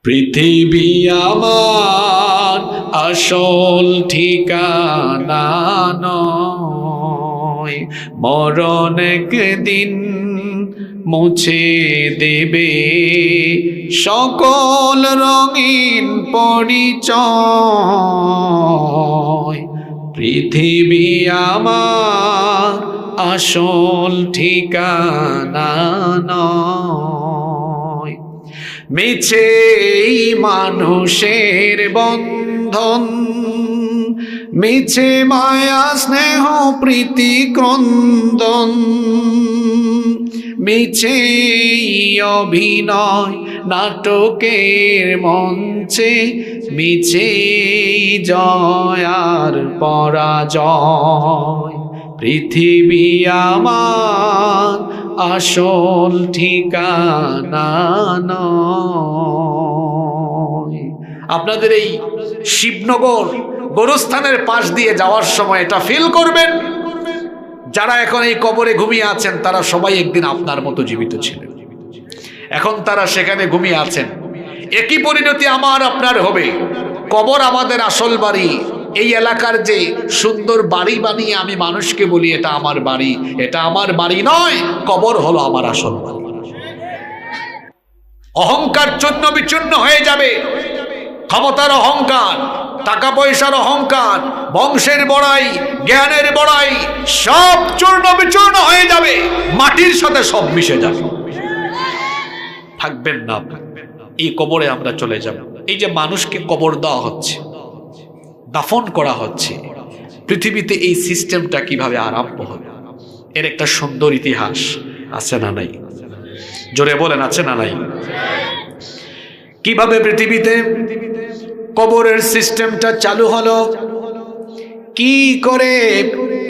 পৃথিবী আমার আসল ঠিকানা নয়, মরণ একদিন মুছে দেবে সকল রঙিন পরিচয়। পৃথিবী আমার আসল ঠিকানা নয়, মিছে মানুষের বন্ধন, মিছে মায়া স্নেহ প্রীতি ক্রন্দন, মিছে অভিনয় নাটকের মঞ্চে, মিছে জয় আর পরাজয়। পৃথিবী আমার আসল ঠিকানা নয়। আপনাদের এই শিবনগর গোরস্থানের পাশ দিয়ে যাওয়ার সময় এটা ফিল করবেন, যারা এখন এই কবরে ঘুমিয়ে আছেন তারা সবাই একদিন আপনার মতো জীবিত ছিলেন, এখন তারা সেখানে ঘুমিয়ে আছেন। একই পরিণতি আমার আপনার হবে। কবর আমাদের আসল বাড়ি। এই এলাকার যে সুন্দর বাড়ি বানিয়ে আমি মানুষকে বলি এটা আমার বাড়ি, এটা আমার বাড়ি নয়, কবর হলো আমার আসল বাড়ি। অহংকার চূর্ণ বিচূর্ণ হয়ে যাবে, ক্ষমতার অহংকার, টাকা পয়সার অহংকার, বংশের বড়াই, জ্ঞানের বড়াই, সব চূর্ণ বিচূর্ণ হয়ে যাবে, মাটির সাথে সব মিশে যাবে, থাকবেন না। এই কবরে আমরা চলে যাব। এই যে মানুষকে কবর দেওয়া হচ্ছে, দাফন করা হচ্ছে, পৃথিবীতে এই সিস্টেমটা কিভাবে আরম্ভ হবে এর একটা সুন্দর ইতিহাস আছে না নাই? জোরে বলেন, আছে না নাই? কিভাবে পৃথিবীতে কবরের সিস্টেমটা চালু হলো, কি করে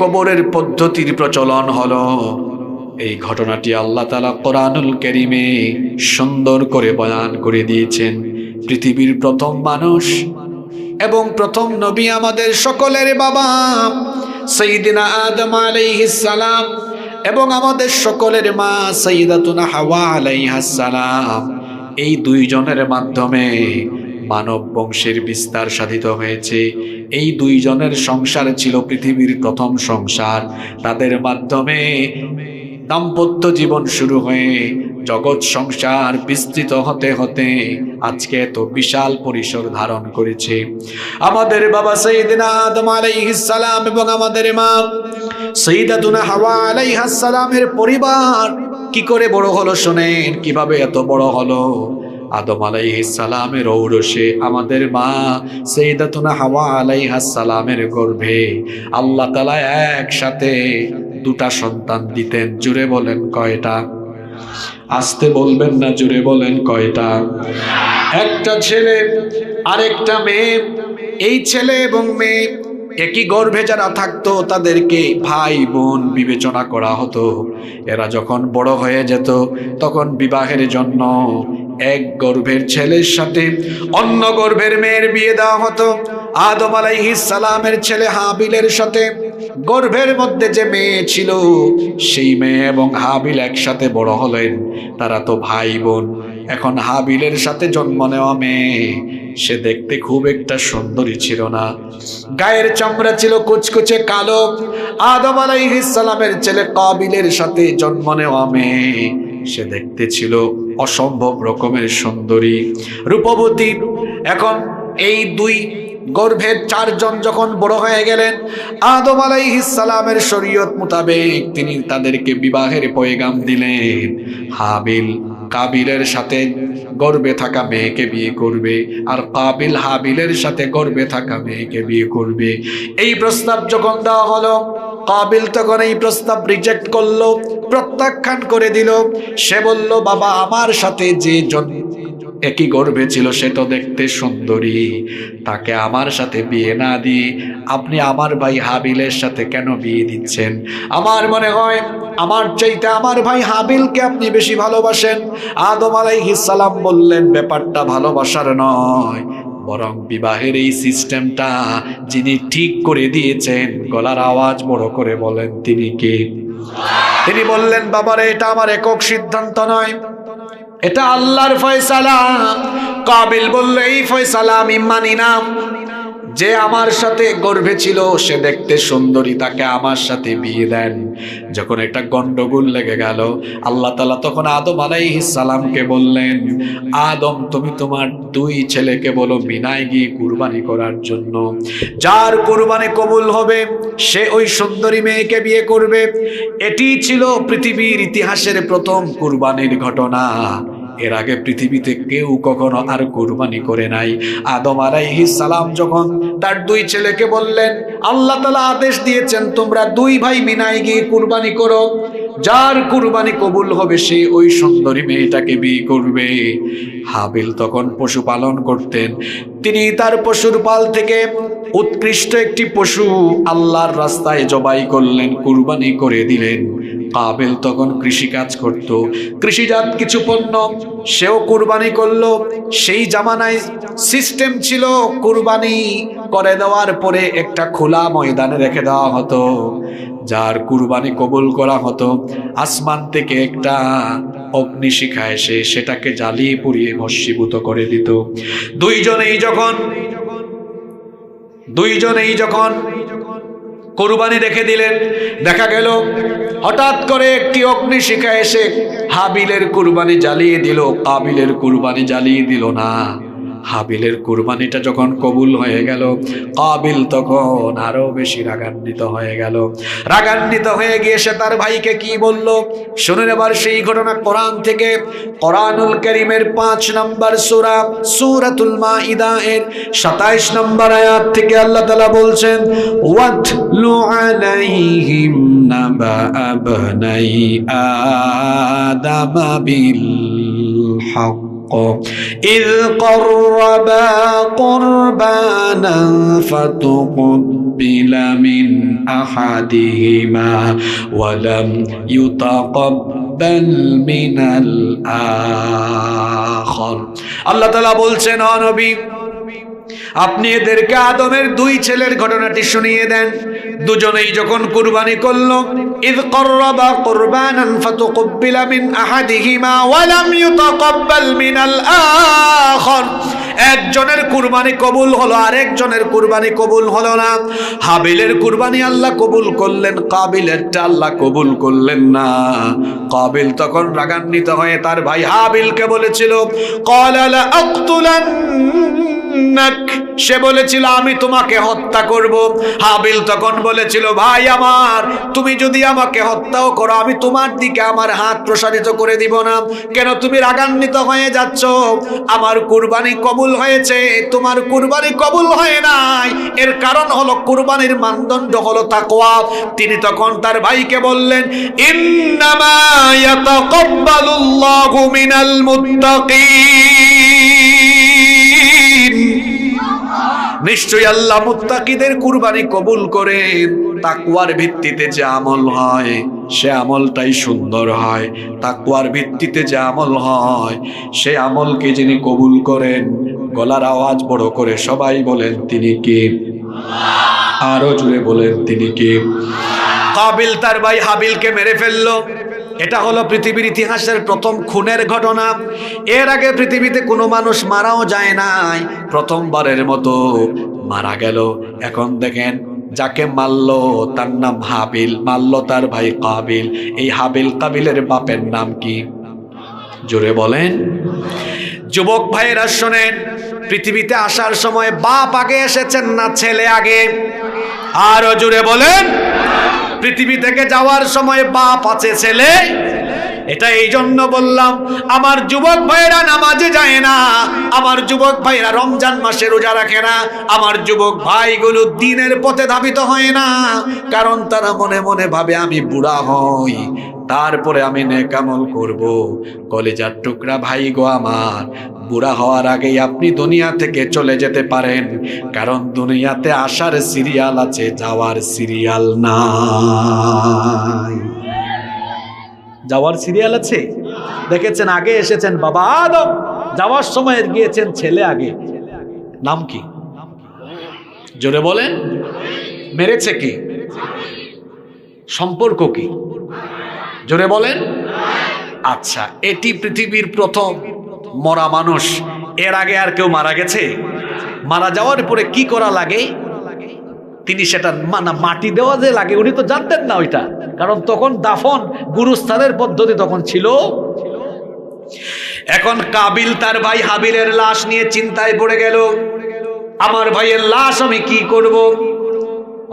কবরের পদ্ধতির প্রচলন হলো, এই ঘটনাটি আল্লাহ তাআলা কোরআনুল কারীমে সুন্দর করে বয়ান করে দিয়েছেন। পৃথিবীর প্রথম মানুষ এবং প্রথম নবী, আমাদের সকলের বাবা সাইয়্যিদিনা আদম আলাইহিস সালাম, এবং আমাদের সকলের মা সাইয়্যিদাতুনা হাওয়া আলাইহাস সালাম, এই দুইজনের মাধ্যমে মানব বংশের বিস্তার সাধিত হয়েছে। এই দুইজনের সংসার ছিল পৃথিবীর প্রথম সংসার। তাদের মাধ্যমে দাম্পত্য জীবন শুরু হয়ে জগৎ সংসার বিস্তৃত হতে হতে আজকে তো বিশাল পরিসর ধারণ করেছে। আমাদের বাবা সাইয়্যিদিনা আদম আলাইহিস সালাম এবং আমাদের মা সাইয়্যিদাতুনা হাওয়া আলাইহাস সালামের পরিবার কি করে বড় হলো শুনেন। কিভাবে এত বড় হলো? আদম আলাইহিস সালামের ঔরসে আমাদের মা সাইয়্যিদাতুনা হাওয়া আলাইহাস সালামের গর্ভে আল্লাহ তাআলা একসাথে দুটা সন্তান দিতেন। জুড়ে বলেন কয়টা? আস্তে বলবেন না, জুড়ে বলেন কয়টা? একটা ছেলে আরেকটা মেয়ে। এই ছেলে এবং মেয়ে একই গর্ভে যারা থাকতো তাদেরকে ভাই বোন বিবেচনা করা হতো। এরা যখন বড় হয়ে যেত তখন বিবাহের জন্য এক গর্ভের ছেলের সাথে অন্য গর্ভের মেয়ের বিয়ে দেওয়া হতো। আদম আলাইহিস সালামের ছেলে হাবিলের সাথে গর্ভের মধ্যে যে মেয়ে ছিল সেই মেয়ে এবং হাবিল একসাথে বড় হলেন। তারা তো ভাই বোন। এখন হাবিলের সাথে জন্ম নেওয়া মেয়ে, সে দেখতে খুব একটা সুন্দরী ছিল না, গায়ের চামড়া ছিল কুচকুচে কালো। আদম আলাইহিস সালামের ছেলে কাবিলের সাথে জন্ম নেওয়া মেয়ে, সে দেখতে ছিল অসম্ভব রকমের সুন্দরী, রূপবতী। এখন এই দুই গর্ভের চারজন যখন বড় হয়ে গেলেন, আদম আলাইহিস সালামের শরীয়ত মোতাবেক তিনি তাদেরকে বিবাহের পয়গাম দিলেন। হাবিল কাবিলের সাথে গর্ভে থাকা মেয়েকে বিয়ে করবে, আর কাবিল হাবিলের সাথে গর্ভে থাকা মেয়েকে বিয়ে করবে। এই প্রস্তাব যখন দেওয়া হলো, কাবিল তখন এই প্রস্তাব রিজেক্ট করলো, প্রত্যাখ্যান করে দিল। সে বলল, বাবা আমার সাথে যে একই গর্ভে ছিল সে তো দেখতে সুন্দরী, তাকে আমার সাথে বিয়ে না দিয়ে আপনি আমার ভাই হাবিলের সাথে কেন বিয়ে দিচ্ছেন? আমার মনে হয় আমার চাইতে আমার ভাই হাবিলকে আপনি বেশি ভালোবাসেন। আদম আলাইহিস সালাম বললেন, ব্যাপারটা ভালোবাসার নয়, বরং বিবাহের এই সিস্টেমটা যিনি ঠিক করে দিয়েছেন, গলার আওয়াজ বড় করে বলেন তিনি কে? তিনি বললেন, বাবারে এটা আমার একক সিদ্ধান্ত নয়, এটা আল্লাহর ফয়সালা। কাবিল বলল, এই ফয়সালা আমি মানি না। যে আমার সাথে গর্ভে ছিল সে দেখতে সুন্দরী, তাকে আমার সাথে বিয়ে দেন। যখন একটা গন্ডগোল লেগে গেল, আল্লাহ তাআলা তখন আদম আলাইহিস সালামকে বললেন, আদম তুমি তোমার দুই ছেলেকে বলো মিনায় গিয়ে কুরবানি করার জন্য। যার কুরবানি কবুল হবে সে ওই সুন্দরী মেয়েকে বিয়ে করবে। এটি ছিল পৃথিবীর ইতিহাসের প্রথম কুরবানির ঘটনা। এর আগে পৃথিবীতে কেউ কখনো আর কুরবানি করে নাই। আদম আলাইহিস সালাম যখন তার দুই ছেলেকে বললেন, আল্লাহ তাআলা আদেশ দিয়েছেন তোমরা দুই ভাই মিনায় গিয়ে কুরবানি করো, যার কুরবানি কবুল হবে সে ওই সুন্দরী মেয়েটাকে বিয়ে করবে। হাবিল তখন পশুপালন করতেন। তিনি তার পশুর পাল থেকে উৎকৃষ্ট একটি পশু আল্লাহর রাস্তায় জবাই করলেন, কুরবানি করে দিলেন। কাবিল তখন কৃষিকাজ করত, কৃষিজাত কিছু পণ্য সেও কুরবানি করলো। সেই জামানায় সিস্টেম ছিল, কুরবানি করে দেওয়ার পরে একটা খোলা ময়দানে রেখে দেওয়া হতো। যার কুরবানি কবুল করা হতো, আসমান থেকে একটা অগ্নিশিখা এসে সেটাকে জ্বালিয়ে পুড়িয়ে ভস্মীভূত করে দিত। দুইজনেই যখন কুরবানি রেখে দিলেন, দেখা গেল হঠাৎ করে একটি অগ্নিশিখা এসে হাবিলের কুরবানি জ্বালিয়ে দিল, কাবিলের কুরবানি জ্বালিয়ে দিল না। হাবিলের কুরবানিটা যখন কবুল হয়ে গেল, কাবিল তখন আরো বেশি রাগান্বিত হয়ে গেল। রাগান্বিত হয়ে গিয়ে সে তার ভাইকে কি বলল শুনুন এবার সেই ঘটনা কোরআন থেকে। কোরআনুল কারীমের 5 নম্বর সূরা সূরাতুল মাইদা এর 27 নম্বর আয়াত থেকে আল্লাহ তাআলা বলছেন, ওয়াতলু আলাইহিম নাবা আবনাই আদামা বিল হক إذ قربا قربانا فتقبل من أحدهما ولم يتقبل من الآخر। আল্লাহ তাআলা বলছেন, ও নবী আপনি এদেরকে আদমের দুই ছেলের ঘটনাটি শুনিয়ে দেন। দুজনেই যখন কুরবানি করলো, ইয ক্বাররাবা কুরবানান ফাতুকব্বিলা মিন আহাদিহিমা ওয়া লাম ইউতাকাব্বাল মিনাল আখার। একজনের কুরবানি কবুল হলো, আরেকজনের কুরবানি কবুল হলো না। হাবিলের কুরবানি আল্লাহ কবুল করলেন, কাবিলেরটা আল্লাহ কবুল করলেন না। কাবিল তখন রাগান্বিত হয়ে তার ভাই হাবিলকে বলেছিল, ক্বালা লা আকতুলান্নাক, সে বলেছিল আমি তোমাকে হত্যা করব। হাবিল তখন বলেছিল, ভাই আমার তুমি যদি আমাকে হত্যাও করো আমি তোমার দিকে আমার হাত প্রসারিত করে দিব না। কেন তুমি রাগান্বিত হয়ে যাচ্ছ? আমার কুরবানি কবুল হয়েছে, তোমার কুরবানি কবুল হয় নাই। এর কারণ হলো কুরবানির মানদণ্ড হলো তাকওয়া। তিনি তখন তার ভাইকে বললেন, ইন্নামা ইয়াতাকাব্বালুল্লাহু মিনাল মুত্তাকিন, নিশ্চয়ই আল্লাহ মুত্তাকিদের কুরবানি কবুল করেন। তাকওয়ার ভিত্তিতে যে আমল হয় সে আমলটাই সুন্দর হয়। তাকওয়ার ভিত্তিতে যে আমল হয় সে আমলকে যিনি কবুল করেন, গলার আওয়াজ বড় করে সবাই বলেন তিনি কে? আরো জোরে বলেন তিনি কে? কাবিল তার ভাই হাবিলকে মেরে ফেললো। এটা হলো পৃথিবীর ইতিহাসের প্রথম খুনের ঘটনা। এর আগে পৃথিবীতে কোনো মানুষ মারাও যায় নাই, প্রথমবারের মতো মারা গেল। এখন দেখেন যাকে মারলো তার নাম হাবিল, মারলো তার ভাই কাবিল। এই হাবিল কাবিলের বাপের নাম কি? জোরে বলেন। যুবক ভাইয়েরা শোনেন, পৃথিবীতে আসার সময় বাপ আগে এসেছেন না ছেলে আগে? আরো জোরে বলেন। পৃথিবী থেকে যাওয়ার সময় বাপ আছে ছেলে? এটা এই জন্য বললাম, আমার যুবক ভাইরা নামাজে যায় না, আমার যুবক ভাইরা রমজান মাসে রোজা রাখে না, আমার যুবক ভাইগুলো দ্বীনের পথে ধাবিত হয় না, কারণ তারা মনে মনে ভাবে আমি বুড়া হই তারপরে আমি নেক আমল করব। কলিজার টুকরা ভাই গো আমার, বুড়া হওয়ার আগেই আপনি দুনিয়া থেকে চলে যেতে পারেন, কারণ দুনিয়াতে আসার সিরিয়াল আছে, যাওয়ার সিরিয়াল নাই। যাওয়ার সিরিয়াল আছে? দেখেছেন আগে এসেছেন বাবা আদম, যাওয়ার সময় গিয়েছেন ছেলে আগে। নাম কি? জোরে বলেন। মেরেছে কি? সম্পর্ক কি? জোরে বলেন। আচ্ছা, এটি পৃথিবীর প্রথম মরা মানুষ। এর আগে আর কেউ মারা গেছে? মারা যাওয়ার পরে কি করা লাগে তিনি সেটা মাটি দেওয়া যে লাগে উনি তো জানতেন না ওইটা, কারণ তখন দাফন গুরুস্থানের পদ্ধতি তখন ছিল। এখন কাবিল তার ভাই হাবিলের লাশ নিয়ে চিন্তায় পড়ে গেল, আমার ভাইয়ের লাশ আমি কি করব।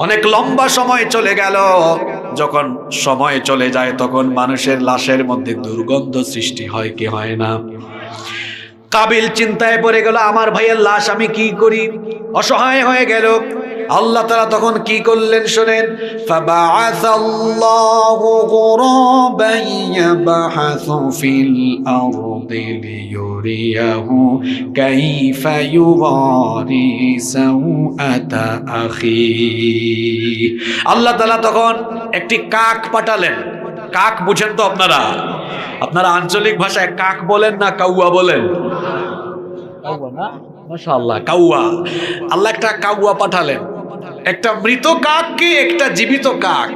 অনেক লম্বা সময় চলে গেল। যখন সময় চলে যায় তখন মানুষের লাশের মধ্যে দুর্গন্ধ সৃষ্টি হয় কি হয় না? কাবিল চিন্তায় পড়ে গেল, আমার ভাইয়ের লাশ আমি কি করি, অসহায় হয়ে গেল। আল্লাহ তাআলা তখন কি করলেন শোনেন, ফাবাআসাল্লাহু গুরাবান ইয়াবহাসু ফিল আরদি লিয়ুরিয়াহু কাইফা ইউগারি সাওআতা আখি। আল্লাহ তাআলা তখন একটি কাক পাঠালেন। কাক বুঝেন তো আপনারা? আপনারা আঞ্চলিক ভাষায় কাক বলেন না কাউয়া বলেন? কাউয়া না, মাশাআল্লাহ, কাউয়া। আল্লাহ একটা কাউয়া পাঠালেন, একটা মৃত কাককে একটা জীবিত কাক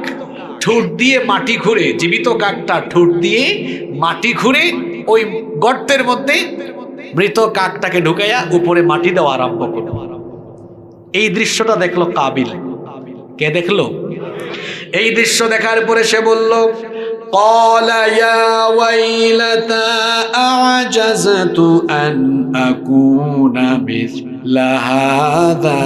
ঠোঁট দিয়ে মাটি খুঁড়ে, জীবিত কাকটা ঠোঁট দিয়ে মাটি খুঁড়ে ওই গর্তের মধ্যে মৃত কাকটাকে ঢুকাইয়া উপরে মাটি দেওয়া আরম্ভ করল। এই দৃশ্যটা দেখলো কাবিল। কে দেখলো? এই দৃশ্য দেখার পরে সে বলল, قال يا ويلتى أعجزت أن أكون مثل هذا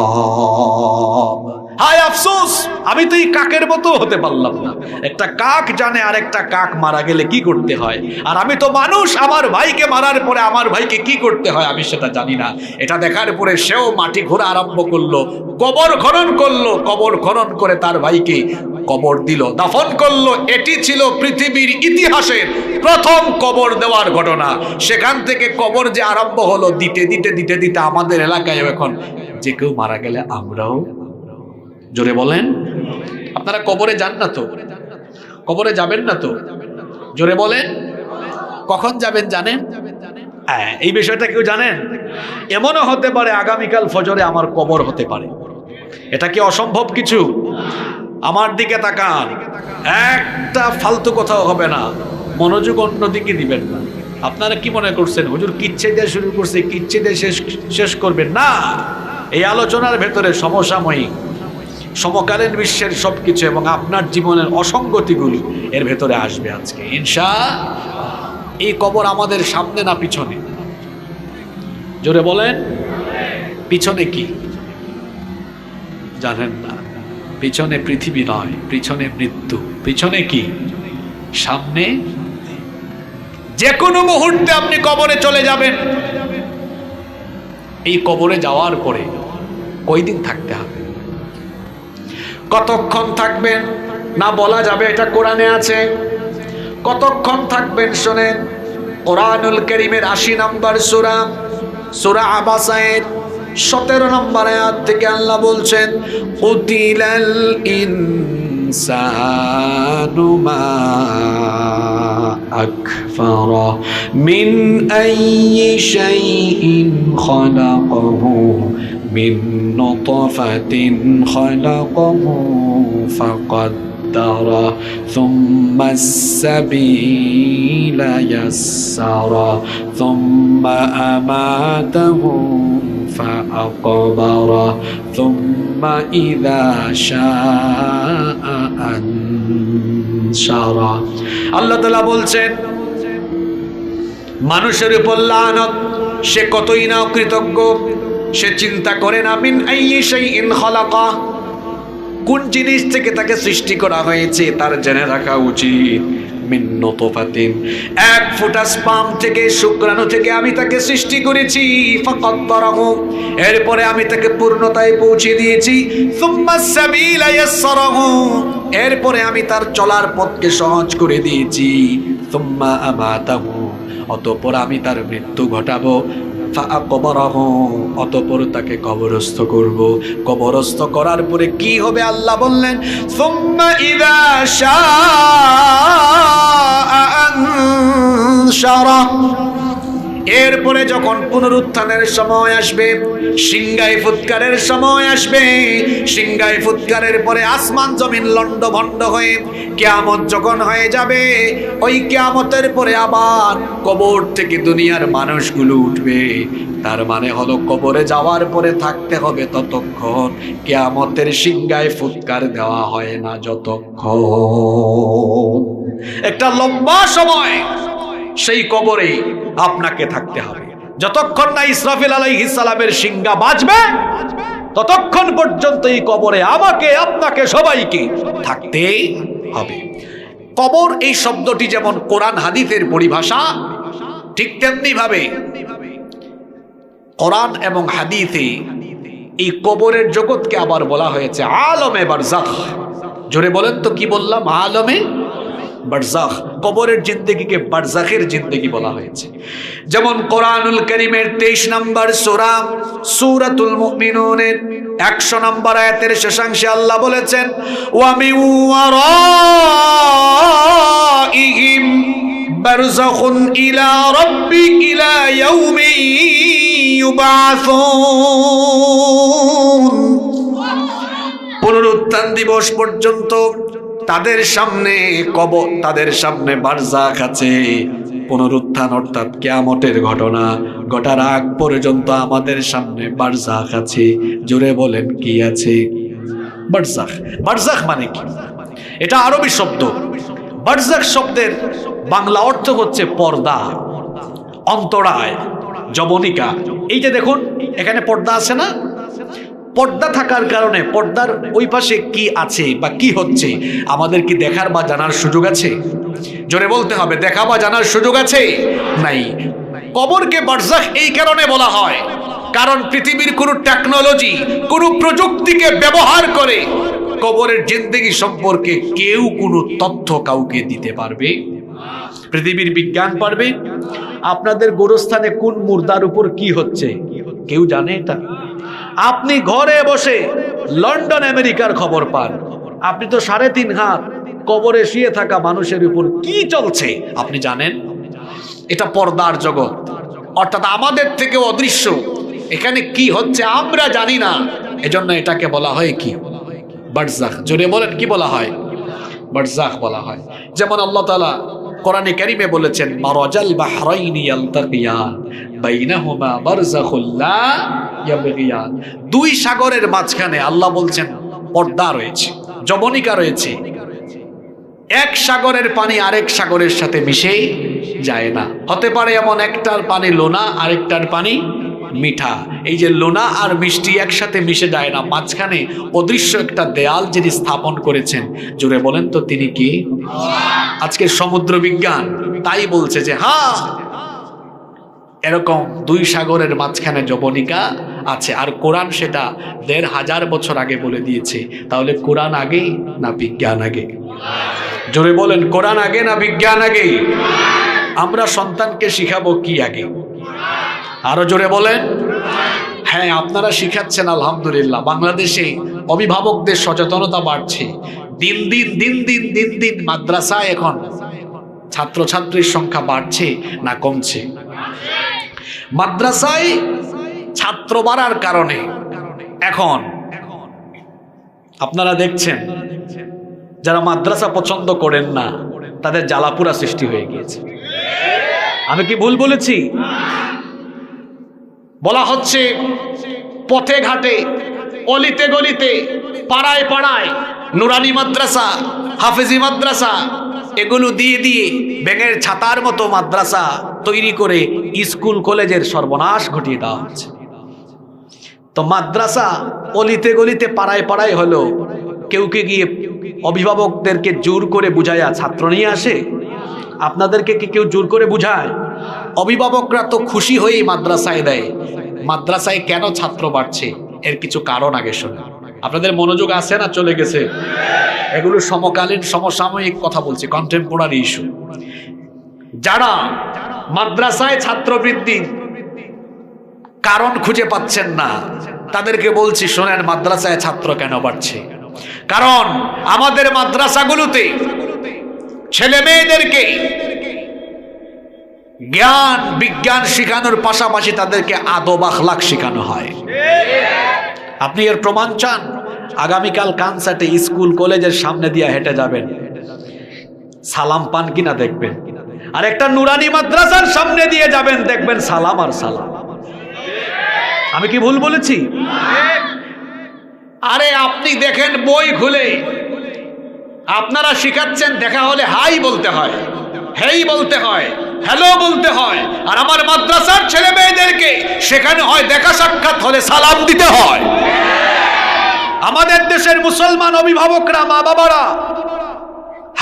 الغراب। হায় আফসোস, আমি তো এই কাকের মতো হতে পারলাম না। একটা কাক জানে আর একটা কাক মারা গেলে কি করতে হয়, আর আমি তো মানুষ, আমার ভাইকে মারার পরে আমার ভাইকে কি করতে হয় আমি সেটা জানি না। এটা দেখার পরে সেও মাটি ঘোরা আরম্ভ করলো, কবর খনন করলো, কবর খনন করে তার ভাইকে কবর দিল, দাফন করলো। এটি ছিল পৃথিবীর ইতিহাসের প্রথম কবর দেওয়ার ঘটনা। সেখান থেকে কবর যে আরম্ভ হলো, দিতে দিতে দিতে দিতে আমাদের এলাকায় এখন যে কেউ মারা গেলে আমরাও, জোরে বলেন, আপনারা কবরে যান না তো? কবরে যাবেন না তো? জোরে বলেন, কখন যাবেন জানেন? এই বিষয়টা কেউ জানেন? এমনও হতে পারে আগামীকাল ফজরে আমার কবর হতে পারে। এটা কি অসম্ভব কিছু? আমার দিকে তাকান, একটা ফালতু কথাও হবে না, মনোযোগ অন্যদিকে দিবেন না। আপনারা কি মনে করছেন হুজুর কিচ্ছে দিয়ে শুরু করছে, কিচ্ছে দিয়ে শেষ করবেন না? এই আলোচনার ভেতরে সমসাময়িক সমকালীন বিশ্বের সবকিছু এবং আপনার জীবনের অসঙ্গতিগুলো এর ভেতরে আসবে আজকে ইনশাআল্লাহ। এই কবর আমাদের সামনে না পিছনে? জোরে বলেন, পিছনে কি জানেন না? পিছনে পৃথিবী নয়, পিছনে মৃত্যু। পিছনে কি? সামনে। যে কোনো মুহূর্তে আপনি কবরে চলে যাবেন। এই কবরে যাওয়ার পরে কয়দিন থাকতে হবে, কতক্ষণ থাকবেন না বলা যাবে, এটা কোরআনে আছে। কতক্ষণ থাকবেন শোনেন, কোরআনুল কারীমের ৮০ নম্বর সূরা, সূরা আবাসায়ের ১৭ নম্বর আয়াত থেকে আল্লাহ বলছেন, কুতিলাল ইনসানু মা আকফারা মিন আইয়ি শাইইন খালাকাহু মিন নুতফাতিন খালাকাহু ফাকাদ্দারা সুম্মা আস-সাবিলা ইয়াসসারা সুম্মা আমাতাহু فأقبره ثم إذا شاء أنشره। আল্লাহ তাআলা বলছেন মানুষের উপর লানত, সে কতই না কৃতজ্ঞ। সে চিন্তা করে না মিন আইয়ি শাইইন খালাকা, কোন জিনিস থেকে তাকে সৃষ্টি করা হয়েছে তার জেনে রাখা উচিত। মিন নুতফাতিন, এক ফোঁটা স্পাম থেকে, শুক্রাণু থেকে আমি তাকে সৃষ্টি করেছি। ফাকাদ্দারাহু, এরপরে আমি তাকে পূর্ণতায় পৌঁছে দিয়েছি। সুম্মা সাবিলা ইয়াসসারাহু, এরপরে আমি তার চলার পথকে সহজ করে দিয়েছি। সুম্মা আমাতাহু, অতঃপর আমি তার মৃত্যু ঘটাবো। ফাআকবারাহু, অতঃপর তাকে কবরস্থ করব। কবরস্থ করার পরে কি হবে আল্লাহ বললেন, সুম্মা ইযা শাআ আনশারা, এরপরে যখন পুনরুত্থানের সময় আসবে, সিংহায় ফুৎকারের সময় আসবে, সিংহায় ফুৎকারের পরে আসমান জমিন লণ্ডভণ্ড হয়ে কিয়ামত যখন হয়ে যাবে, ওই কিয়ামতের পরে আবার কবর থেকে দুনিয়ার মানুষগুলো উঠবে। তার মানে হলো কবরে যাওয়ার পরে থাকতে হবে ততক্ষণ কিয়ামতের সিংহায় ফুৎকার দেওয়া হয় না যতক্ষণ। একটা লম্বা সময় সেই কবরে আপনাকে থাকতে হবে। যতক্ষণ না ইসরাফিল আলাইহিস সালামের সিংহা বাজবে ততক্ষণ পর্যন্ত এই কবরে আমাকে আপনাকে সবাইকে থাকতে হবে। কবর এই শব্দটি যেমন কোরআন হাদিসের পরিভাষা, ঠিক তেমনি ভাবে কোরআন এবং হাদিসে এই কবরের জগৎকে আবার বলা হয়েছে আলমে বারজাখ। জোরে বলেন তো কি বললাম? আলমে বারজাখ। কবরের জিন্দেগিকে বারজাখের জিন্দেগি বলা হয়েছে। যেমন কোরআনুল কারীমের 23 নম্বর সূরা সূরাতুল মুমিনুনের 100 নম্বর আয়াতের শেষাংশে আল্লাহ বলেছেন, ওয়া মিন ওয়ারাইহিম বারযাখুন ইলা ইলা ইয়াউমি ইউবাসুন। পুনরুত্থান দিবস পর্যন্ত তাদের সামনে কবর, তাদের সামনে বারজাখ আছে। পুনরুত্থান অর্থাৎ কিয়ামতের ঘটনা ঘটার আগ পর্যন্ত আমাদের সামনে বারজাখ আছে। জোরে বলেন কি আছে? বারজাখ। বারজাখ মানে কি? এটা আরবি শব্দ। বারজাখ শব্দের বাংলা অর্থ হচ্ছে পর্দা, অন্তরায়, জবনিকা। এই যে দেখুন এখানে পর্দা আছে না, পর্দা থাকার কারণে পর্দার ওই পাশে কি আছে বা কি হচ্ছে আমাদের কি দেখার বা জানার সুযোগ আছে? জোরে বলতে হবে, দেখা বা জানার সুযোগ আছে? নাই। কবরকে বারজাখ এই কারণে বলা হয় কারণ পৃথিবীর কোনো টেকনোলজি, কোনো প্রযুক্তিকে ব্যবহার করে কবরের জিন্দেগি সম্পর্কে কেউ কোনো তথ্য কাউকে দিতে পারবে? পৃথিবীর বিজ্ঞান পারবে? আপনাদের গোরস্থানে কোন মুর্দার উপর কি হচ্ছে কেউ জানে এটা? আপনি ঘরে বসে লন্ডন আমেরিকার খবর পান। আপনি তো 3.5 হাত কবরে শুয়ে থাকা মানুষের উপর কি চলছে আপনি জানেন? এটা পর্দার জগৎ, অর্থাৎ আমাদের থেকে অদৃশ্য। এখানে কি হচ্ছে আমরা জানি না, এজন্য এটাকে বলা হয় কি? বারজাখ। জোরে বলেন কি বলা হয়? বারজাখ বলা হয়। যেমন আল্লাহ তাআলা কোরআনে কারীমে বলেছেন, মারাজাল বাহরাইনি ইয়ালতাকিয়ান বাইনাহুমা বারযাখুল লা ইয়াবগিয়ান। দুই সাগরের মাঝখানে আল্লাহ বলছেন পর্দা রয়েছে, জবনিকা রয়েছে। এক সাগরের পানি আরেক সাগরের সাথে মিশে যায় না। হতে পারে এমন একটার পানি লোনা, আরেকটার পানি মিঠা। এই যে লোনা আর মিষ্টি একসাথে মিশে যায় না, মাঝখানে অদৃশ্য একটা দেয়াল যিনি স্থাপন করেছেন, জোরে বলেন তো তিনি কি? আজকে সমুদ্র বিজ্ঞান তাই বলছে যে হ্যাঁ এরকম দুই সাগরের মাঝখানে জবনিকা আছে। আর কোরআন সেটা 1500 বছর আগে বলে দিয়েছে। তাহলে কোরআন আগে না বিজ্ঞান আগে? জোরে বলেন, কোরআন আগে না বিজ্ঞান আগে? আমরা সন্তানকে শিখাবো কি আগে? আরো জোরে বলেন। হ্যাঁ, আপনারা শিখাচ্ছেন আলহামদুলিল্লাহ। বাংলাদেশে অভিভাবকদের সচেতনতা বাড়ছে। দিন দিন মাদ্রাসায় এখন ছাত্রছাত্রীর সংখ্যা বাড়ছে না কমছে? মাদ্রাসায় ছাত্র বাড়ার কারণে এখন আপনারা দেখছেন যারা মাদ্রাসা পছন্দ করেন না তাদের জ্বালাপুরা সৃষ্টি হয়ে গিয়েছে। আমি কি ভুল বলেছি? বলা হচ্ছে পথে ঘাটে, অলিতে গলিতে, পাড়ায় পাড়ায় নুরানি মাদ্রাসা, হাফেজি মাদ্রাসা এগুলো দিয়ে দিয়ে ব্যাঙের ছাতার মতো মাদ্রাসা তৈরি করে স্কুল কলেজের সর্বনাশ ঘটিয়ে দেওয়া হচ্ছে। তো মাদ্রাসা অলিতে গলিতে পাড়ায় পাড়ায় হলো, কেউকে গিয়ে অভিভাবকদেরকে জোর করে বুঝায়া ছাত্র নিয়ে আসে? আপনাদেরকে কি কেউ জোর করে বুঝায়? অভিভাবকরা তো খুশি হয়েই মাদ্রাসায় দেয়। মাদ্রাসায় কেন ছাত্র বাড়ছে এর কিছু কারণ আগে শোনেন। আপনাদের মনোযোগ আছে না চলে গেছে? এগুলো সমকালীন সমসাময়িক কথা বলছি, কন্টেম্পোরারি ইস্যু। যারা মাদ্রাসায় ছাত্র বৃদ্ধির কারণ খুঁজে পাচ্ছেন না তাদেরকে বলছি শোনেন, মাদ্রাসায় ছাত্র কেন বাড়ছে। কারণ আমাদের মাদ্রাসাগুলোতে ছেলে মেয়েদেরকে জ্ঞান বিজ্ঞান শেখানোর পাশাপাশি তাদেরকে আদব আখলাক শেখানো হয়। আপনি এর প্রমাণ চান? আগামীকাল কানসার্টে স্কুল কলেজের সামনে দিয়ে হেঁটে যাবেন, সালাম পান কিনা দেখবেন। আর একটা নুরানি মাদ্রাসার সামনে দিয়ে যাবেন, দেখবেন সালাম আর সালাম। আমি কি ভুল বলেছি? আরে আপনি দেখেন বই খুলে, আপনারা শিখাচ্ছেন দেখা হলে হাই বলতে হয়, হেই বলতে হয়, হ্যালো বলতে হয়। আর আমার মাদ্রাসার ছেলে মেয়েদেরকে শেখানো হয় দেখা সাক্ষাৎ হলে সালাম দিতে হয়। আমাদের দেশের মুসলমান অভিভাবকরা, মা বাবারা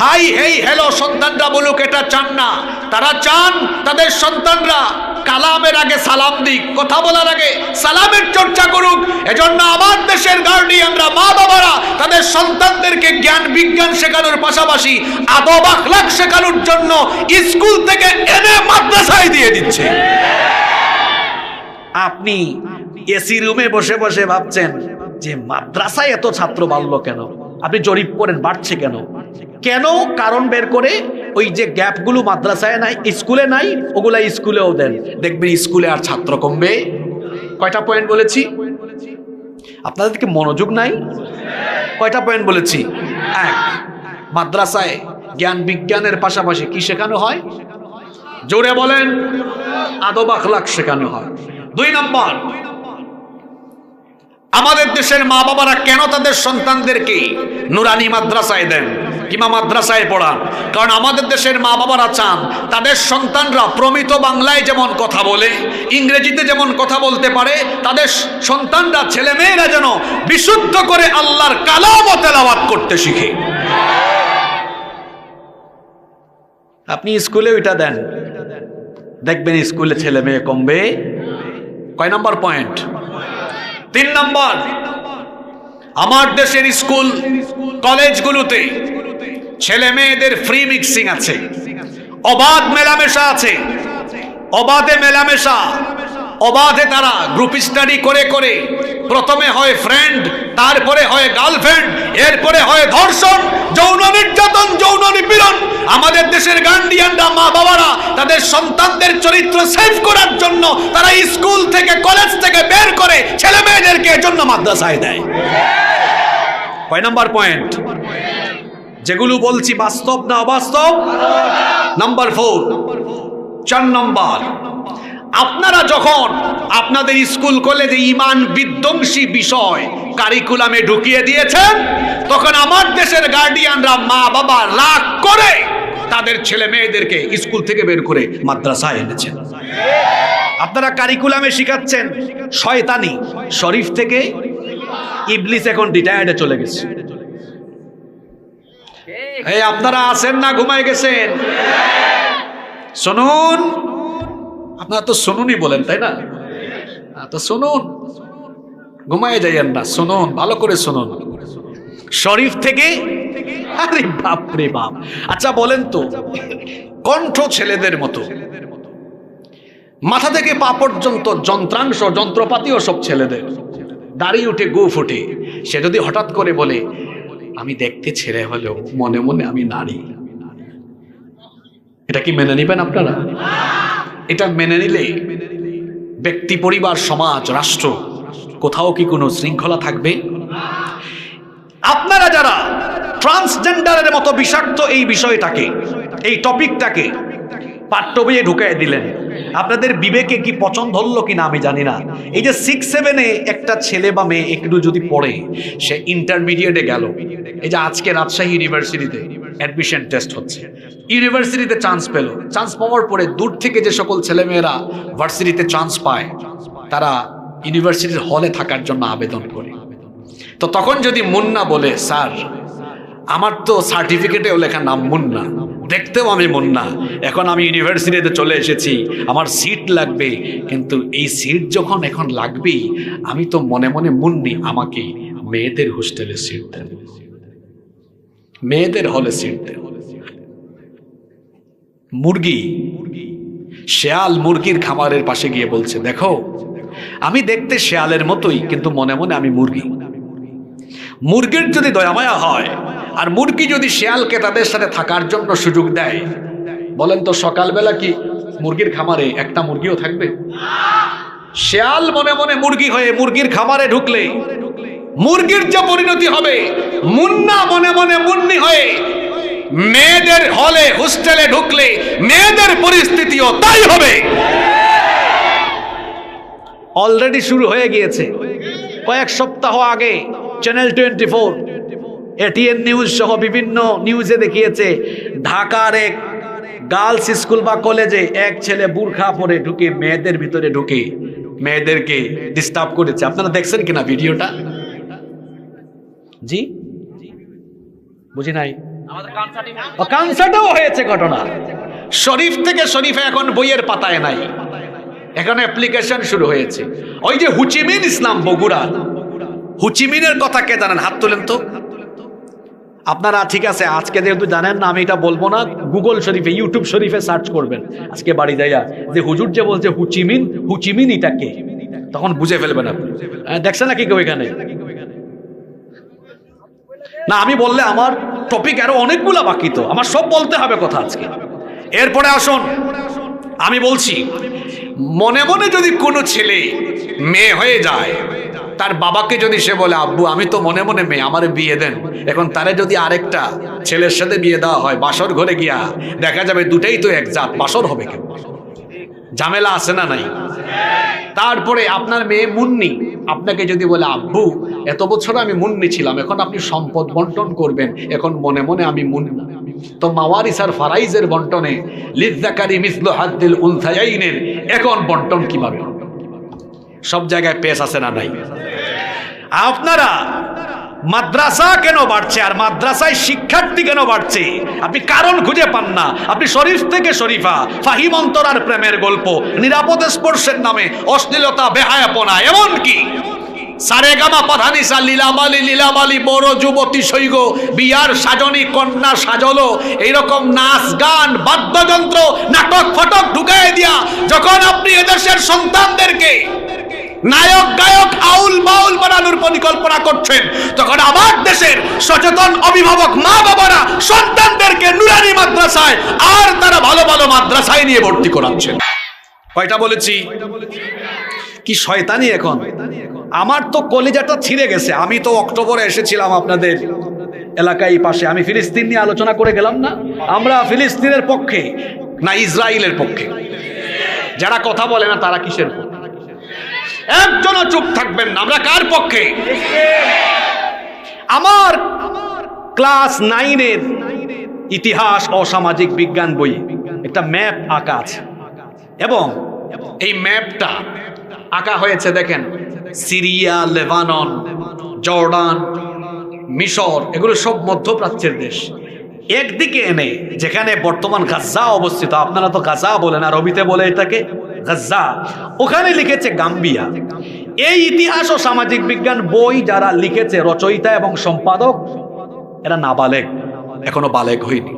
হাই হেই হ্যালো সন্তানরা বলুক এটা চান না। তারা চান তাদের সন্তানরা কালামের আগে সালাম দিক, কথা বলার আগে সালামের চর্চা করুক। এজন্য আমার দেশের গার্ডিয়ানরা, মা বাবারা তাদের সন্তানদেরকে জ্ঞান বিজ্ঞান শেখানোর পাশাপাশি আদব আখলাক শেখানোর জন্য স্কুল থেকে এনে মাদ্রাসায় দিয়ে দিচ্ছে। আপনি এসি রুমে বসে বসে ভাবছেন যে মাদ্রাসায় এত ছাত্র বাড়লো কেন? আপনি জরিপ করেন বাড়ছে কেন? কেন কারণ বের করে ওই যে গ্যাপগুলো মাদ্রাসায় নাই, স্কুলে নাই, ওগুলা স্কুলেও দেন, দেখবেন স্কুলে আর ছাত্র কমবে। কয়টা পয়েন্ট বলেছি? আপনাদেরকে মনোযোগ নাই? কয়টা পয়েন্ট বলেছি? এক, মাদ্রাসায় জ্ঞান বিজ্ঞানের পাশাপাশি কি শেখানো হয়? জোরে বলেন, আদব আখলাক শেখানো হয়। 2 নম্বর, আমাদের দেশের মা বাবারা কেন তাদের সন্তানদেরকে নুরানি মাদ্রাসায় দেন কিংবা মাদ্রাসায় পড়ান? কারণ আমাদের দেশের মা বাবারা চান তাদের সন্তানরা প্রমিত বাংলায় যেমন কথা বলে, ইংরেজিতে যেমন কথা বলতে পারে, তাদের সন্তানরা ছেলে মেয়েরা যেন বিশুদ্ধ করে আল্লাহর কালাম তেলাওয়াত করতে শিখে। আপনি স্কুলে ওইটা দেন, দেখবেন স্কুলে ছেলে মেয়ে কমবে। কয় নম্বর পয়েন্ট? 3 নম্বর, আমার দেশের স্কুল কলেজগুলোতে ছেলে মেয়েদের ফ্রি মিক্সিং আছে, অবাধ মেলামেশা আছে। অবাধে মেলামেশা, অবাধে তারা গ্রুপ স্টাডি করে করে প্রথমে হয় ফ্রেন্ড, তারপরে হয় গার্লফ্রেন্ড, এরপরে হয় ধর্ষণ, যৌন নির্যাতন, যৌন নিপীড়ন। আমাদের দেশের গার্ডিয়ানরা, মা বাবারা তাদের সন্তানদের চরিত্র সেভ করার জন্য তারা স্কুল থেকে কলেজ থেকে বের করে ছেলে মেয়েদেরকে এজন্য মাদ্রাসায় দেয়। কয় নাম্বার পয়েন্ট? যেগুলো বলছি বাস্তব না অবাস্তব? নাম্বার 4, 4 নম্বর, আপনারা যখন আপনাদের স্কুল কলেজে ঈমান বিধ্বংসী বিষয় কারিকুলামে ঢুকিয়ে দিয়েছেন, তখন আমার দেশের গার্ডিয়ানরা, মা বাবা রাগ করে তাদের ছেলে মেয়েদেরকে স্কুল থেকে বের করে মাদ্রাসায় এনেছেন। আপনারা কারিকুলামে শিখাচ্ছেন শয়তানি, শরীফ থেকে ইবলিস এখন রিটায়ার্ডে চলে গেছে। এই আপনারা আছেন না ঘুমায় গেছেন? শুনুন, আপনারা তো শুনুনই বলেন তাই না? তো শুনুন, ঘুমায় যাইয়েন না, শুনুন, ভালো করে শুনুন। শরীফ থেকে, আরে বাপ রে বাপ। আচ্ছা বলেন তো, কণ্ঠ ছেলেদের মতো, মাথা থেকে পা পর্যন্ত যন্ত্রাংশ যন্ত্রপাতিও সব ছেলেদের, দাড়ি উঠে গোঁফ ওঠে। সে যদি হঠাৎ করে বলে আমি দেখতে ছেলে হলেও মনে মনে আমি নারী, এটা কি মেনে নিবেন আপনারা? এটা মেনে নিলে ব্যক্তি, পরিবার, সমাজ, রাষ্ট্র কোথাও কি কোনো শৃঙ্খলা থাকবে? আপনারা যারা ট্রান্সজেন্ডারের মতো বিষাক্ত এই বিষয়টাকে, এই টপিকটাকে পাঠ্য বইয়ে ঢুকাই দিলেন, আপনাদের বিবেকে কি পছন্দ হলো কিনা আমি জানি না। এই যে 6-7-এ একটা ছেলে বা মেয়ে একটু যদি পড়ে, সে ইন্টারমিডিয়েটে গেল, এই যে আজকে রাজশাহী ইউনিভার্সিটিতে অ্যাডমিশন টেস্ট হচ্ছে, ইউনিভার্সিটিতে চান্স পেল, চান্স পাওয়ার পরে দূর থেকে যে সকল ছেলেমেয়েরা ভার্সিটিতে চান্স পায়, তারা ইউনিভার্সিটির হলে থাকার জন্য আবেদন করে। তো তখন যদি মুন্না বলে, স্যার আমার তো সার্টিফিকেটেও লেখা নাম মুন্না, দেখতেও আমি মুন্না, এখন আমি ইউনিভার্সিটিতে চলে এসেছি, আমার সিট লাগবে, কিন্তু এই সিট যখন এখন লাগবেই, আমি তো মনে মনে মুন্নি, আমাকে মেয়েদের হোস্টেলে সিট দেন, মেয়েদের হলে সিট দেন। মুরগি, শেয়াল মুরগির খামারের পাশে গিয়ে বলছে, দেখো আমি দেখতে শেয়ালের মতোই, কিন্তু মনে মনে আমি মুরগি। মুরগির যদি দয়ামায়া হয় আর মুরগি যদি শেয়ালকে তাদের সাথে থাকার জন্য সুযোগ দেয়, বলেন তো সকালবেলা কি মুরগির খামারে একটা মুরগিও থাকবে? শেয়াল মনে মনে মুরগি হয়ে মুরগির খামারে ঢুকলে মুরগির যে পরিণতি হবে, মুন্না মনে মনে মুন্নি হয়ে মেয়েদের হলে হোস্টেলে ঢুকলে মেয়েদের পরিস্থিতিও তাই হবে। অলরেডি শুরু হয়ে গিয়েছে। কয়েক সপ্তাহ আগে চ্যানেল 24, এটিএন নিউজ সহ বিভিন্ন নিউজে দেখিয়েছে ঢাকার এক গার্লস স্কুল বা কলেজে এক ছেলে বুরখা পরে ঢুকে মেয়েদের ভিতরে ঢুকে মেয়েদেরকে ডিস্টার্ব করেছে। আপনারা দেখছেন কিনা ভিডিওটা? জি বুঝি নাই। কানসার্টও হয়েছে ঘটনা। শরীফ থেকে শরীফে এখন বইয়ের পাতায় নাই, এখন অ্যাপ্লিকেশন শুরু হয়েছে। ওই যে হুচিমিন ইসলাম বগুড়া, হুচিমিনের কথা কে জানেন? হাত তোলেন তো। আপনারা ঠিক আছে, আজকে যেহেতু জানেন না আমি এটা বলবো না, গুগল শরীফে ইউটিউব শরীফে সার্চ করবেন আজকে বাড়ি যাইয়া, যে হুজুর যে বলছে হুচিমিন, হুচিমিন এটা কে, তখন বুঝে ফেলবেন আপনি। দেখছেন নাকি কেউ এখানে? না, আমি বললে আমার টপিক আরো অনেকগুলা বাকি, তো আমার সব বলতে হবে কথা আজকে। এরপরে আসুন, আমি বলছি মনে মনে যদি কোনো ছেলে মেয়ে হয়ে যায়, তার বাবাকে যদি সে বলে আব্বু আমি তো মনে মনে মেয়ে, আমার বিয়ে দেন, এখন তারে যদি আরেকটা ছেলের সাথে বিয়ে দেওয়া হয়, বাসর ঘরে গিয়া দেখা যাবে দুটাই তো এক জাত, বাসর হবে কেন? ঝামেলা আছে না নাই? তারপরে আপনার মেয়ে মুন্নি আপনাকে যদি বলে আব্বু এত বছর আমি মুন্নি ছিলাম, এখন আপনি সম্পদ বন্টন করবেন, এখন মনে মনে আমি মুন্না, তো মাওয়ারিস আর ফারাইজের বন্টনে লিযযাকারি মিসলু হাদ্দিল উনসায়াইনের এখন বন্টন কিভাবে? সব জায়গায় পেশ আছে না নাই? আপনারা মাদ্রাসা কেন বাড়ছে আর মাদ্রাসায় শিক্ষার্থী কেন বাড়ছে আপনি কারণ খুঁজে পান না। আপনি শরীফ থেকে শরীফা, ফাহিম অন্তরার প্রেমের গল্প, নিরাপদ স্পর্শের নামে অশ্লীলতা, বেহায়াপনা, এমনকি সারেগামা পাধানিসা লীলামালি লীলামালি বড় যুবতী সৈগ বিয়ার সাজনী কন্যা সাজলো, এইরকম নাচ গান বাদ্যযন্ত্র নাটক ফটক ঢুকাই দিয়া যখন আপনি এদেশের সন্তানদেরকে নায়ক গায়ক আউল বাউল বানানোর পরিকল্পনা করছেন, তখন আমার দেশের সচেতন অভিভাবক মা বাবারা সন্তানদেরকে নুরানি মাদ্রাসায় আর তারা ভালো ভালো মাদ্রাসায় নিয়ে ভর্তি করাচ্ছেন। কয়টা বলেছি? কি শয়তানি এখন! আমার তো কলিজাটা ছিঁড়ে গেছে। আমি তো অক্টোবরে এসেছিলাম আপনাদের এলাকায় পাশে, আমি ফিলিস্তিন নিয়ে আলোচনা করে গেলাম না। আমরা ফিলিস্তিনের পক্ষে না ইসরায়েলের পক্ষে? যারা কথা বলে না তারা কিসের পক্ষে? একজনও চুপ থাকবেন না। আমরা কার পক্ষে? আমার ক্লাস 9-এর ইতিহাস ও সামাজিক বিজ্ঞান বই একটা ম্যাপ আঁকা আছে, এবং এই ম্যাপটা আঁকা হয়েছে দেখেন সিরিয়া, লেবানন, জর্ডান, মিশর, এগুলো সব মধ্যপ্রাচ্যের দেশ একদিকে এনে যেখানে বর্তমান গাজা অবস্থিত, আপনারা তো গাজা বলেন, আরবিতে বলে এটাকে গাজা, ওখানে লিখেছে গাম্বিয়া। এই ইতিহাস ও সামাজিক বিজ্ঞান বই যারা লিখেছে, রচয়িতা এবং সম্পাদক, এরা নাবালেগ, এখনো বালেগ হয়নি।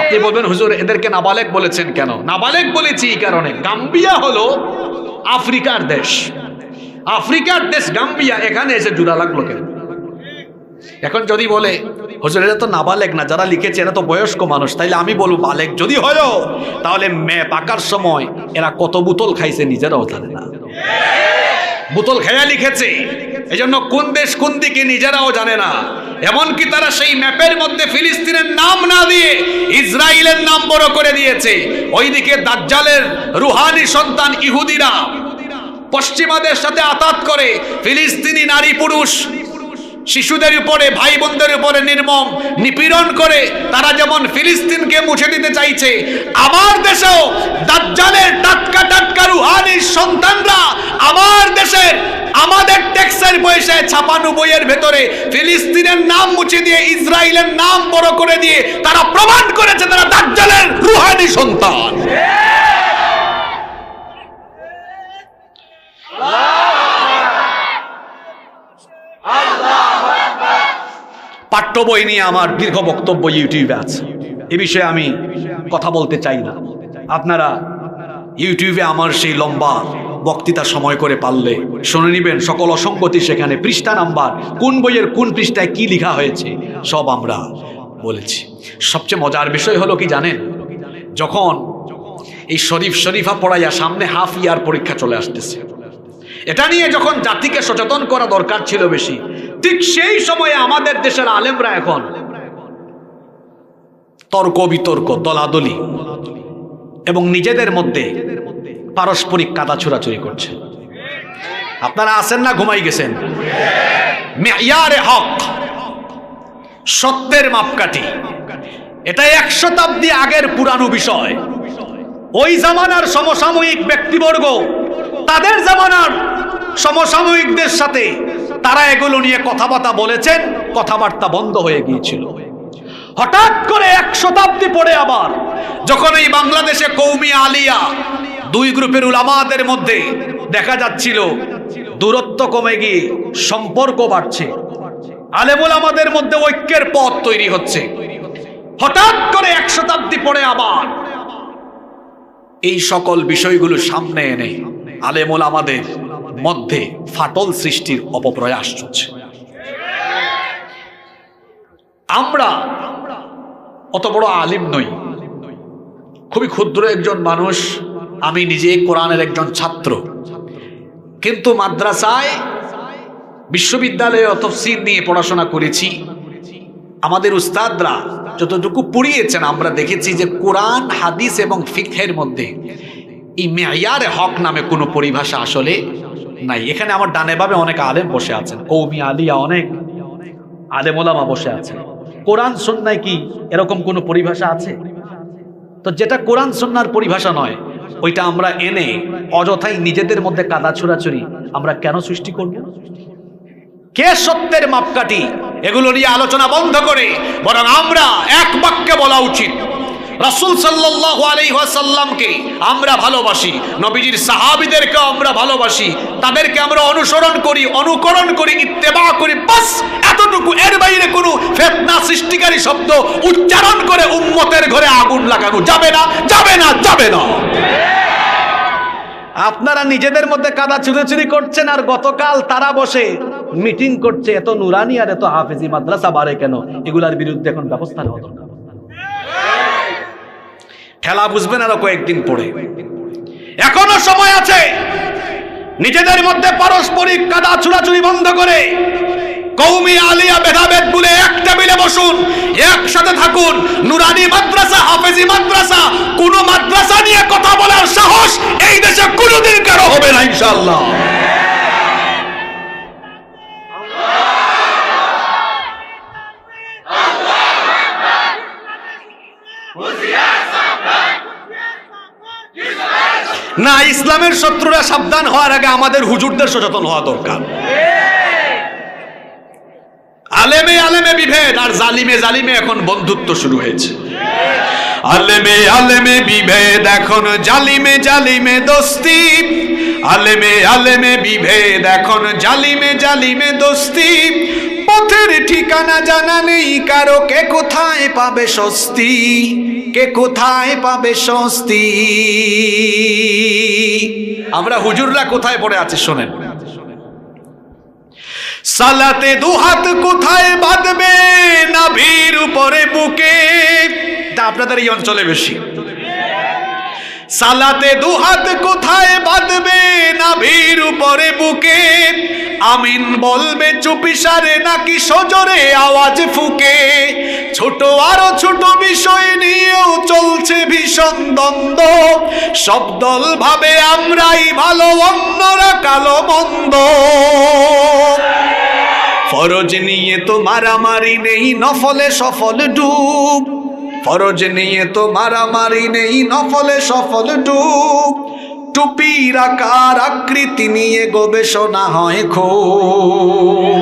আপনি বলবেন হুজুর এদেরকে নাবালেগ বলেছেন কেন? নাবালেগ বলেছি এই কারণে, গাম্বিয়া হলো আফ্রিকার দেশ, আফ্রিকার দেশ গাম্বিয়া, এখানে এসে জুড়া লাগলো কেন? এখন যদি বলে হুজুর এরা তো নাবালেগ না, যারা লিখেছে এরা তো বয়স্ক মানুষ, তাইলে আমি বলবো বালেগ যদি হয়, তাহলে ম্যাপ আঁকার সময় এরা কত বোতল খাইছে নিজেরাও জানে না। বোতল খেয়া লিখেছে, এই জন্য কোন দেশ কোন দিকে নিজেরাও জানে না। এমনকি তারা সেই ম্যাপের মধ্যে ফিলিস্তিনের নাম না দিয়ে ইসরায়েলের নাম বড় করে দিয়েছে। ওইদিকে দাজ্জালের রুহানি সন্তান ইহুদিরা পশ্চিমাদের সাথে আতাত করে ফিলিস্তিনি নারী পুরুষ শিশুদের উপরে, ভাই বোনদের উপরে নির্মম নিপীড়ন করে তারা যেমন ফিলিস্তিনকে মুছে দিতে চাইছে, আমার দেশেও দাজ্জালের টাটকা টাটকা রুহানি সন্তানরা আমার দেশের আমাদের ট্যাক্সের পয়সায় ছাপানো বইয়ের ভেতরে ফিলিস্তিনের নাম মুছে দিয়ে ইসরায়েলের নাম বড় করে দিয়ে তারা প্রমাণ করেছে তারা দাজ্জালের রুহানি সন্তান। পাঠ্য বই নিয়ে আমার দীর্ঘ বক্তব্য ইউটিউবে আছে, এ বিষয়ে আমি কথা বলতে চাই না। আপনারা ইউটিউবে আমার সেই লম্বা বক্তৃতা সময় করে পারলে শুনে নিবেন, সকল অসঙ্গতি সেখানে, পৃষ্ঠা নাম্বার, কোন বইয়ের কোন পৃষ্ঠায় কি লেখা হয়েছে সব আমরা বলেছি। সবচেয়ে মজার বিষয় হলো কি জানেন, যখন এই শরীফ শরীফা পড়াইয়া সামনে হাফ ইয়ার পরীক্ষা চলে আসতেছে, এটা নিয়ে যখন জাতিকে সচেতন করা দরকার ছিল বেশি, ঠিক সেই সময়ে আমাদের দেশের আলেমরা এখন তর্ক বিতর্ক, দলাদলি এবং নিজেদের মধ্যে পারস্পরিক কাদা ছোড়াছুড়ি করছে। আপনারা আছেন না ঘুমাই গেছেন? মেয়ারে হক, সত্যের মাপকাঠি, এটা 1 শতাব্দী আগের পুরানো বিষয়। ওই জামানার সমসাময়িক ব্যক্তিবর্গ তাদের জামানার সমসাময়িকদের সাথে তারা এগুলো নিয়ে কথাবার্তা বলেছেন, কথাবার্তা বন্ধ হয়ে গিয়েছিল। হঠাৎ করে 1 শতাব্দী পরে আবার যখন এই বাংলাদেশে কওমি আলিয়া 2 গ্রুপের উলামাদের মধ্যে দেখা যাচ্ছিল দূরত্ব কমে গিয়ে সম্পর্ক বাড়ছে, আলেম উলামাদের মধ্যে ঐক্যের পথ তৈরি হচ্ছে, হঠাৎ করে 1 শতাব্দী পরে আবার এই সকল বিষয়গুলো সামনে এনে আলেম উলামাদের মধ্যে ফাটল সৃষ্টির অপপ্রয়াস চলছে। আমরা অত বড় আলিম নই, খুবই ক্ষুদ্র একজন মানুষ। আমি নিজে কোরআনের একজন ছাত্র, কিন্তু মাদ্রাসায় বিশ্ববিদ্যালয়ে তাফসীর নিয়ে পড়াশোনা করেছি। আমাদের উস্তাদরা যতটুকু পড়িয়েছেন আমরা দেখেছি যে কোরআন, হাদিস এবং ফিকহের মধ্যে এই মেয়ারে হক নামে কোনো পরিভাষা আসলে নাই। এখানে আমার ডানে বামে অনেক আলেম বসে আছেন, কওমি আলিয়া অনেক আলেম ওলামা বসে আছেন। কোরআন সুন্নায় কি এরকম কোনো পরিভাষা আছে? তো যেটা কোরআন সুন্নাহর পরিভাষা নয়, ওইটা আমরা এনে অযথাই নিজেদের মধ্যে কাদা ছোড়াছুড়ি আমরা কেন সৃষ্টি করব? কে সত্যের মাপকাঠি, এগুলো নিয়ে আলোচনা বন্ধ করে বরং আমরা এক বাক্যে বলা উচিত, রাসূল সাল্লাল্লাহু আলাইহি ওয়াসাল্লামকে আমরা ভালোবাসি, নবীজির সাহাবীদেরকে আমরা ভালোবাসি, তাদেরকে আমরা অনুসরণ করি, অনুকরণ করি, ইত্তেবা করি, বাস এতটুকু। এর বাইরে কোনো ফিতনা সৃষ্টিকারী শব্দ উচ্চারণ করে উম্মতের ঘরে আগুন লাগানো যাবে না, যাবে না, যাবে না। আপনারা নিজেদের মধ্যে কাদা ছুড়াছুড়ি করছেন, আর গতকাল তারা বসে মিটিং করছে এত নুরানি আর এত হাফেজি মাদ্রাসা বাড়ে কেন, এগুলার বিরুদ্ধে এখন ব্যবস্থা নেওয়া দরকার। খেলা বুঝবেন আরো কয়েকদিন পরে, এখনো সময় আছে। নিজেদের মধ্যে পারস্পরিক কাদা ছুড়াছুড়ি বন্ধ করে কওমি আলিয়া ভেদাভেদ ভুলে এক টেবিলে বসুন, একসাথে থাকুন। নুরানি মাদ্রাসা, হাফেজি মাদ্রাসা, কোন মাদ্রাসা নিয়ে কথা বলার সাহস এই দেশে কোনোদিন কারো হবে না ইনশাআল্লাহ। না, ইসলামের শত্রুরা সাবধান হওয়ার আগে আমাদের হুজুরদের সচেতন হওয়া দরকার। আলেমে আলেমে বিভেদ আর জালিমে জালিমে এখন বন্ধুত্ব শুরু হয়েছে। আলেমে আলেমে বিভেদ এখন জালিমে জালিমে দোস্তি, আলেমে আলেমে বিভেদ এখন জালিমে জালিমে দোস্তি। পথের ঠিকানা জানা নেই কারো, কে কোথায় পাবে স্বস্তি, কে কোথায় পাবে স্বস্তি। আমরা হুজুররা কোথায় পড়ে আছে শোনেন। সালাতে দুহাত কোথায় বাঁধবে, নাভির উপরে বুকে। এটা আপনাদের এই অঞ্চলে বেশি। সালাতে দুহাত কোথায় বাঁধবে, নাভির উপরে বুকে। আমিন বলবে চুপিসারে নাকি সজোরে আওয়াজ ফুকে। ছোট আরো ছোট বিষয় নিয়েও চলছে ভীষণ দ্বন্দ্ব। সব দল ভাবে আমরাই ভালো, অন্যরা কালো মন্দ। ফরজ নিয়ে তো মারামারি নেই, নফলে সফল ডুব। ফরজ নিয়ে তো মারামারি নেই, নফলে সফল ডুব। টুপির আকার আকৃতি নিয়ে গবেষণা হয় খুব।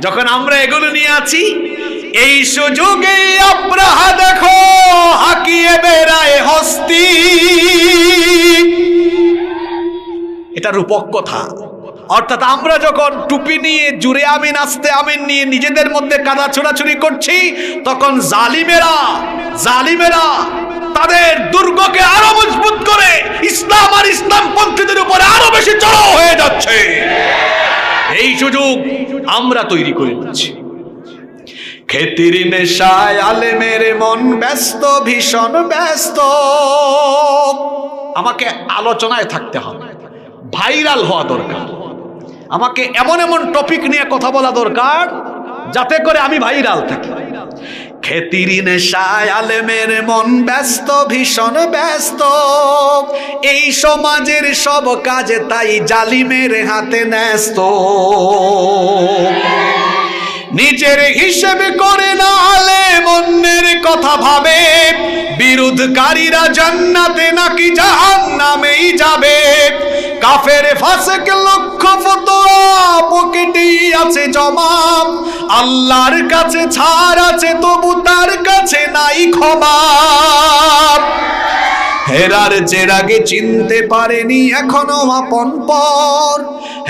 যখন আমরা এগুলো নিয়ে আছি, এই সুযোগে আব্রাহা দেখো হাকিয়ে বেড়ায় হস্তি। এটা রূপক কথা। অর্থাৎ আমরা যখন টুপি নিয়ে জুড়ে আমিন আস্তে আমিন নিয়ে নিজেদের মধ্যে কাদা ছোড়াছুড়ি করছি, তখন জালিমেরা তাদের দুর্গকে আরো মজবুত করে ইসলাম আর ইসলামপন্থীদের উপরে আরো বেশি চড়াও হয়ে যাচ্ছে। এই সুযোগ আমরা তৈরি করে দিচ্ছি। খ্যাতির নেশায় আলেমের মন ব্যস্ত, ভীষণ ব্যস্ত। আমাকে আলোচনায় থাকতে হবে, ভাইরাল হওয়া দরকার। আমাকে এমন এমন টপিক নিয়ে কথা বলা দরকার যাতে করে আমি ভাইরাল থাকি। খ্যাতির নেশায় আলেমের মন ব্যস্ত, ভীষণ ব্যস্ত। এই সমাজের সব কাজে তাই জালিমের হাতে ন্যস্ত। নিজের হিসেব করে না আলেম অন্যের কথা ভাবে। বিরোধকারীরা জান্নাতে নাকি জাহান্নামেই যাবে। কাফের ফাসেক লক্ষ ফতোয়া পকেটেই আছে জমা। আল্লাহর কাছে ছাড় আছে তবু তার কাছে নাই ক্ষমা। হেরার চেরাগে চিনতে পারেনি এখনো আপন পর।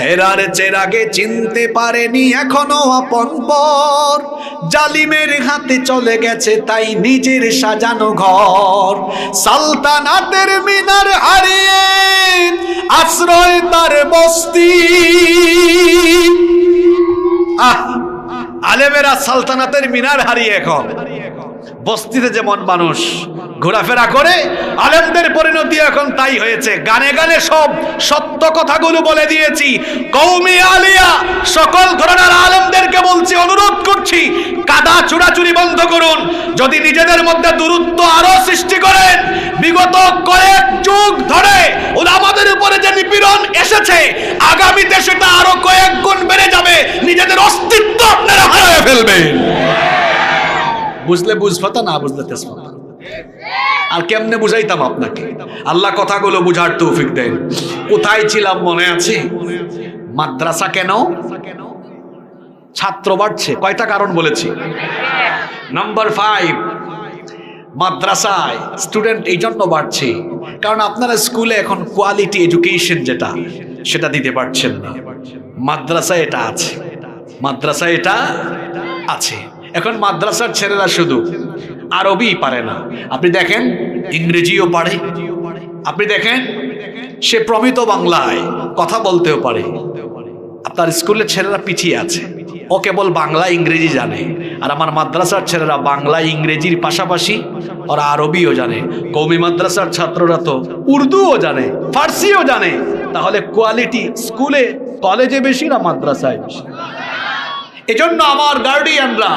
হেরার চেরাগে চিনতে পারেনি এখনো আপন পর। জালিমের হাতে চলে গেছে তাই নিজের সাজানো ঘর। সালতানাতের মিনার হারিয়ে আশ্রয় তার বস্তি। আলেমেরা সালতানাতের মিনার হারিয়ে এখন বস্তিতে যেমন মানুষ ঘোরাফেরা করে, আলেমদের পরিণতি এখন তাই হয়েছে। গানে গানে সব সত্য কথাগুলো বলে দিয়েছি। কওমি আলিয়া সকল ধরনের আলেমদেরকে বলছি, অনুরোধ করছি, কাদা চুরাচুরি বন্ধ করুন। যদি নিজেদের মধ্যে দূরত্ব আরো সৃষ্টি করেন, বিগত কয়েক যুগ ধরে উলামাদের উপরে যে নিপীড়ন এসেছে, আগামীতে সেটা আরো কয়েক গুণ বেড়ে যাবে। নিজেদের অস্তিত্ব আপনারা হারিয়ে ফেলবেন। বুঝলে বুঝফাতা, না বুঝলে তেজপাতা। আর কেমনে বুঝাইতাম আপনাকে? আল্লাহ কথাগুলো বুঝার তৌফিক দেন। কোথায় ছিলাম মনে আছে? মাদ্রাসা কেন ছাত্র বাড়ছে? কয়টা কারণ বলেছি। নাম্বার 5, মাদ্রাসায় স্টুডেন্ট এই জন্য বাড়ছে কারণ আপনারা স্কুলে এখন কোয়ালিটি এডুকেশন যেটা সেটা দিতে পারছেন না। মাদ্রাসায় এটা আছে, মাদ্রাসায় এটা আছে। এখন মাদ্রাসার ছেলেরা শুধু আরবি পারে না, আপনি দেখেন ইংরেজিও পারে। আপনি দেখেন সে প্রমিত বাংলায় কথা বলতেও পারে। আপনার স্কুলের ছেলেরা পিছিয়ে আছে, ও কেবল বাংলা ইংরেজি জানে। আর আমার মাদ্রাসার ছেলেরা বাংলা ইংরেজির পাশাপাশি ওরা আরবিও জানে। কওমি মাদ্রাসার ছাত্ররা তো উর্দুও জানে, ফার্সিও জানে। তাহলে কোয়ালিটি স্কুলে কলেজে বেশি না মাদ্রাসায় বেশি? এজন্য আমার গার্ডিয়ানরা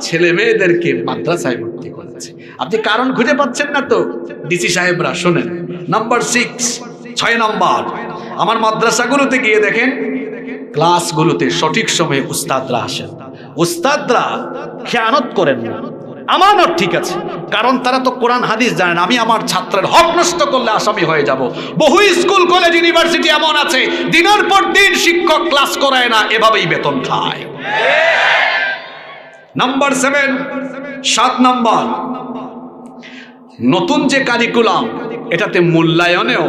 ছেলে মেয়েদেরকে মাদ্রাসায় ভর্তি করেছে। আপনি কারণ খুঁজে পাচ্ছেন না তো? ডিসি সাহেবরা শোনেন। নাম্বার 6 নম্বর, আমার মাদ্রাসাগুলোতে গিয়ে দেখেন ক্লাসগুলোতে সঠিক সময়ে উস্তাদরা আসেন। উস্তাদরা খেয়ানত করেন না, আমানত ঠিক আছে, কারণ তারা তো কোরআন হাদিস জানেন। আমি আমার ছাত্রের হক নষ্ট করলে আসামি হয়ে যাব। বহু স্কুল কলেজ ইউনিভার্সিটি এমন আছে দিনের পর দিন শিক্ষক ক্লাস করায় না, এভাবেই বেতন খায়। নাম্বার 7 নম্বর, নতুন যে কারিকুলাম এটাতে মূল্যায়নেও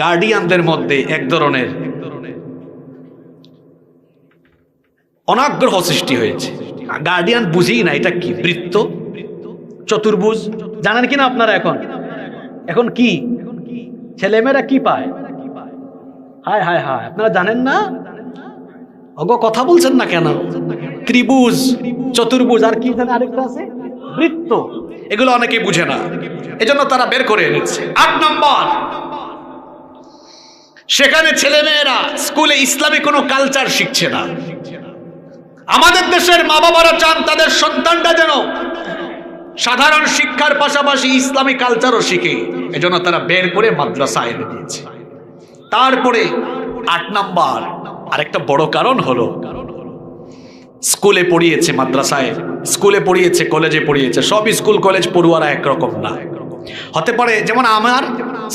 গার্ডিয়ানদের মধ্যে এক ধরনের অনাগ্রহ সৃষ্টি হয়েছে। গার্ডিয়ান বুঝেই না এটা কি, বৃত্ত, চতুর্ভুজ জানেন কিনা আপনারা? এখন কি ছেলেমেয়েরা কি পায়? হায় হায় হায়, আপনারা জানেন না? ওগো কথা বলছেন না কেন? ত্রিভুজ, চতুর্ভুজ, আর কি জানে আরেকটা আছে বৃত্ত। এগুলো অনেকে বুঝে না, এজন্য তারা বের করে এনেছে। 8 নম্বর, সেখানে ছেলেমেয়েরা স্কুলে ইসলামী কোনো কালচার শিখছে না। আমাদের দেশের মা বাবারা চান তাদের সন্তানটা যেন সাধারণ শিক্ষার পাশাপাশি ইসলামী কালচারও শিখে, এজন্য তারা বের করে মাদ্রাসা এনে দিয়েছে। তারপরে 8 নম্বর আরেকটা বড় কারণ হলো স্কুলে পড়িয়েছে, মাদ্রাসায় স্কুলে পড়িয়েছে, কলেজে পড়িয়েছে। সব স্কুল কলেজ পড়ুয়ারা একরকম না। হতে পারে যেমন আমার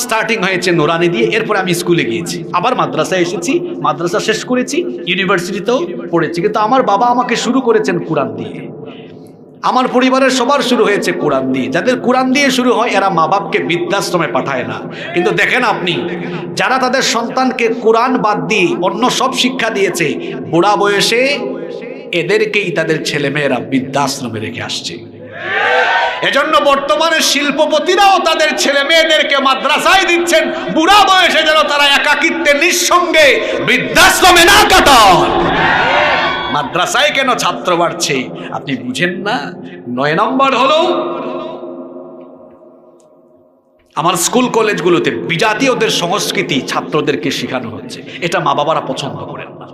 স্টার্টিং হয়েছে নুরানি দিয়ে, এরপরে আমি স্কুলে গিয়েছি, আবার মাদ্রাসায় এসেছি, মাদ্রাসা শেষ করেছি, ইউনিভার্সিটিতেও পড়েছি। কিন্তু আমার বাবা আমাকে শুরু করেছেন কোরআন দিয়ে। আমার পরিবারের সবার শুরু হয়েছে কোরআন দিয়ে। যাদের কোরআন দিয়ে শুরু হয় এরা মা বাপকে বৃদ্ধাশ্রমে পাঠায় না। কিন্তু দেখেন আপনি, যারা তাদের সন্তানকে কোরআন বাদ দিয়ে অন্য সব শিক্ষা দিয়েছে, বুড়া বয়সে এদেরকেই তাদের ছেলেমেয়েরা বৃদ্ধাশ্রমে রেখে আসছে। এজন্য বর্তমানে শিল্পপতিরাও তাদের ছেলে মেয়েদেরকে মাদ্রাসায় দিচ্ছেন, বুড়া বয়সে যেন তারা একাকিত্বে নিঃসঙ্গে বৃদ্ধাশ্রমে না কাটান। মাদ্রাসায় কেন ছাত্র বাড়ছে আপনি বুঝেন না? 9 নম্বর হলো আমার স্কুল কলেজগুলোতে বিজাতীয়দের সংস্কৃতি ছাত্রদেরকে শেখানো হচ্ছে, এটা মা বাবারা পছন্দ করেন না।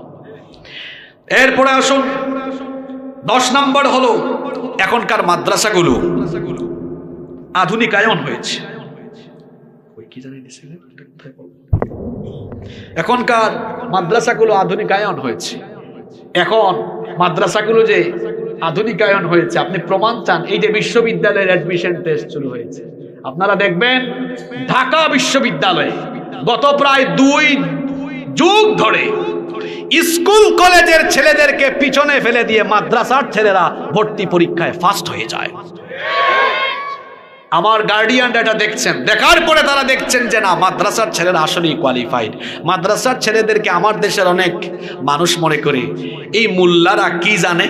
এরপরে আসুন 10 নম্বর হলো এখনকার মাদ্রাসাগুলো আধুনিকায়ন হয়েছে। এখনকার মাদ্রাসাগুলো আধুনিকায়ন হয়েছে। এখন মাদ্রাসাগুলো যে আধুনিকায়ন হয়েছে আপনি প্রমাণ চান? এই যে বিশ্ববিদ্যালয়ের অ্যাডমিশন টেস্ট শুরু হয়েছে, আপনারা দেখবেন ঢাকা বিশ্ববিদ্যালয়ে গত প্রায় 2 যুগ ধরে স্কুল কলেজের ছেলেদেরকে পিছনে ফেলে দিয়ে মাদ্রাসার ছেলেরা ভর্তি পরীক্ষায় ফার্স্ট হয়ে যায়। আমার গার্ডিয়ান এটা দেখছেন, দেখার পরে তারা দেখছেন যে না, মাদ্রাসার ছেলেরা আসলেই কোয়ালিফাইড। মাদ্রাসার ছেলেদেরকে আমার দেশের অনেক মানুষ মনে করে এই মোল্লারা কি জানে,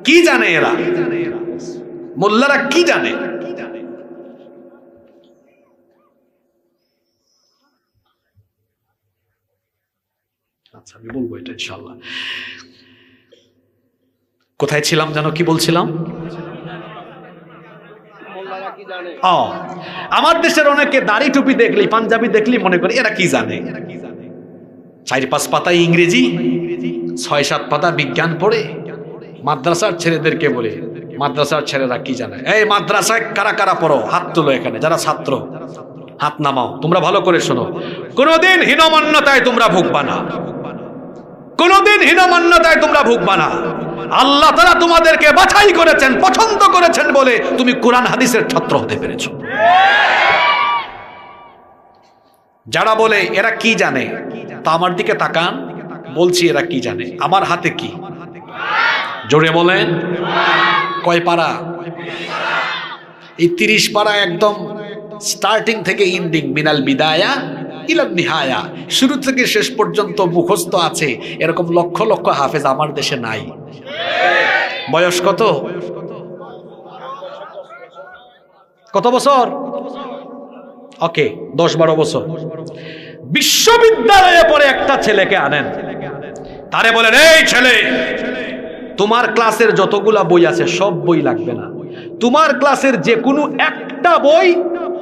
কি জানে এরা, মোল্লারা কি জানে। আচ্ছা আমি বলবো এটা ইনশাআল্লাহ। কোথায় ছিলাম যেন, কি বলছিলাম? আমার দেশের অনেকে দাড়ি টুপি দেখলি, পাঞ্জাবি দেখলি মনে করে এরা কি জানে। 4-5 পাতা ইংরেজি, 6-7 পাতা বিজ্ঞান পড়ে মাদ্রাসার ছেলেদেরকে বলে মাদ্রাসার ছেলেরা কি জানে। এই মাদ্রাসায় কারা কারা পড়ো হাত তোলো, এখানে যারা ছাত্র হাত নামাও। তোমরা ভালো করে শোনো, কোনোদিন হীনমান্যতায় তোমরা ভুগবা না, কোনোদিন হীনমান্যতায় তোমরা ভুগবা না। আল্লাহ তাআলা তোমাদেরকে বাছাই করেছেন, পছন্দ করেছেন বলে তুমি কোরআন হাদিসের ছাত্র হতে পেরেছো। যারা বলে এরা কি জানে, তা আমার দিকে তাকান, বলছি এরা কি জানে। আমার হাতে কি? জোরে বলেন। কয় পারা? এই 30 পারা, একদম স্টার্টিং থেকে ইন্ডিং, মিনাল বিদায়া ইলা নিহায়া, শুরু থেকে শেষ পর্যন্ত মুখস্থ আছে। এরকম লক্ষ লক্ষ হাফেজ আমার দেশে নাই। বয়স কত? কত বছর? ওকে 10-12 বছর। বিশ্ববিদ্যালয়ে পড়ে একটা ছেলেকে আনেন, তারে বলেন এই ছেলে, তোমার ক্লাসের যতগুলা বই আছে সব বই লাগবে না, তোমার ক্লাসের যে কোনো একটা বই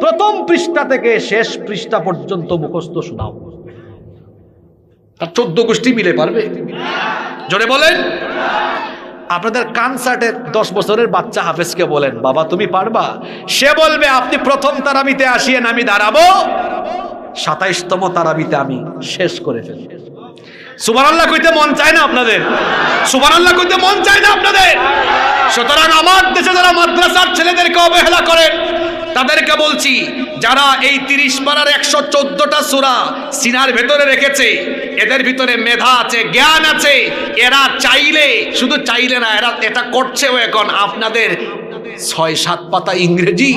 প্রথম পৃষ্ঠা থেকে শেষ পৃষ্ঠা পর্যন্ত মুখস্থ শোনাও। তার 14 গোষ্ঠী মিলে পারবে? জোরে বলেন। আপনাদের কনসার্টের 10 বছরের বাচ্চা হাফেজকে বলেন বাবা তুমি পারবা, সে বলবে আপনি প্রথম তারাবিতে আসিয়েন, আমি দাঁড়াবো 27তম তারাবিতে আমি শেষ করে ফেলব। সুবহানাল্লাহ কইতে মন চায় না আপনাদের? সুবহানাল্লাহ কইতে মন চায় না আপনাদের? সুতরাং আমার দেশে যারা মাদ্রাসার ছেলেদেরকে অবহেলা করেন তাদেরকে বলছি, যারা এই 30 পারার 114টা সূরা সিনার ভেতরে রেখেছে, এদের ভিতরে মেধা আছে, জ্ঞান আছে, এরা চাইলে, শুধু চাইলে না, এরা এটা করছেও। এখন আপনাদের 6-7 পাতা ইংরেজি,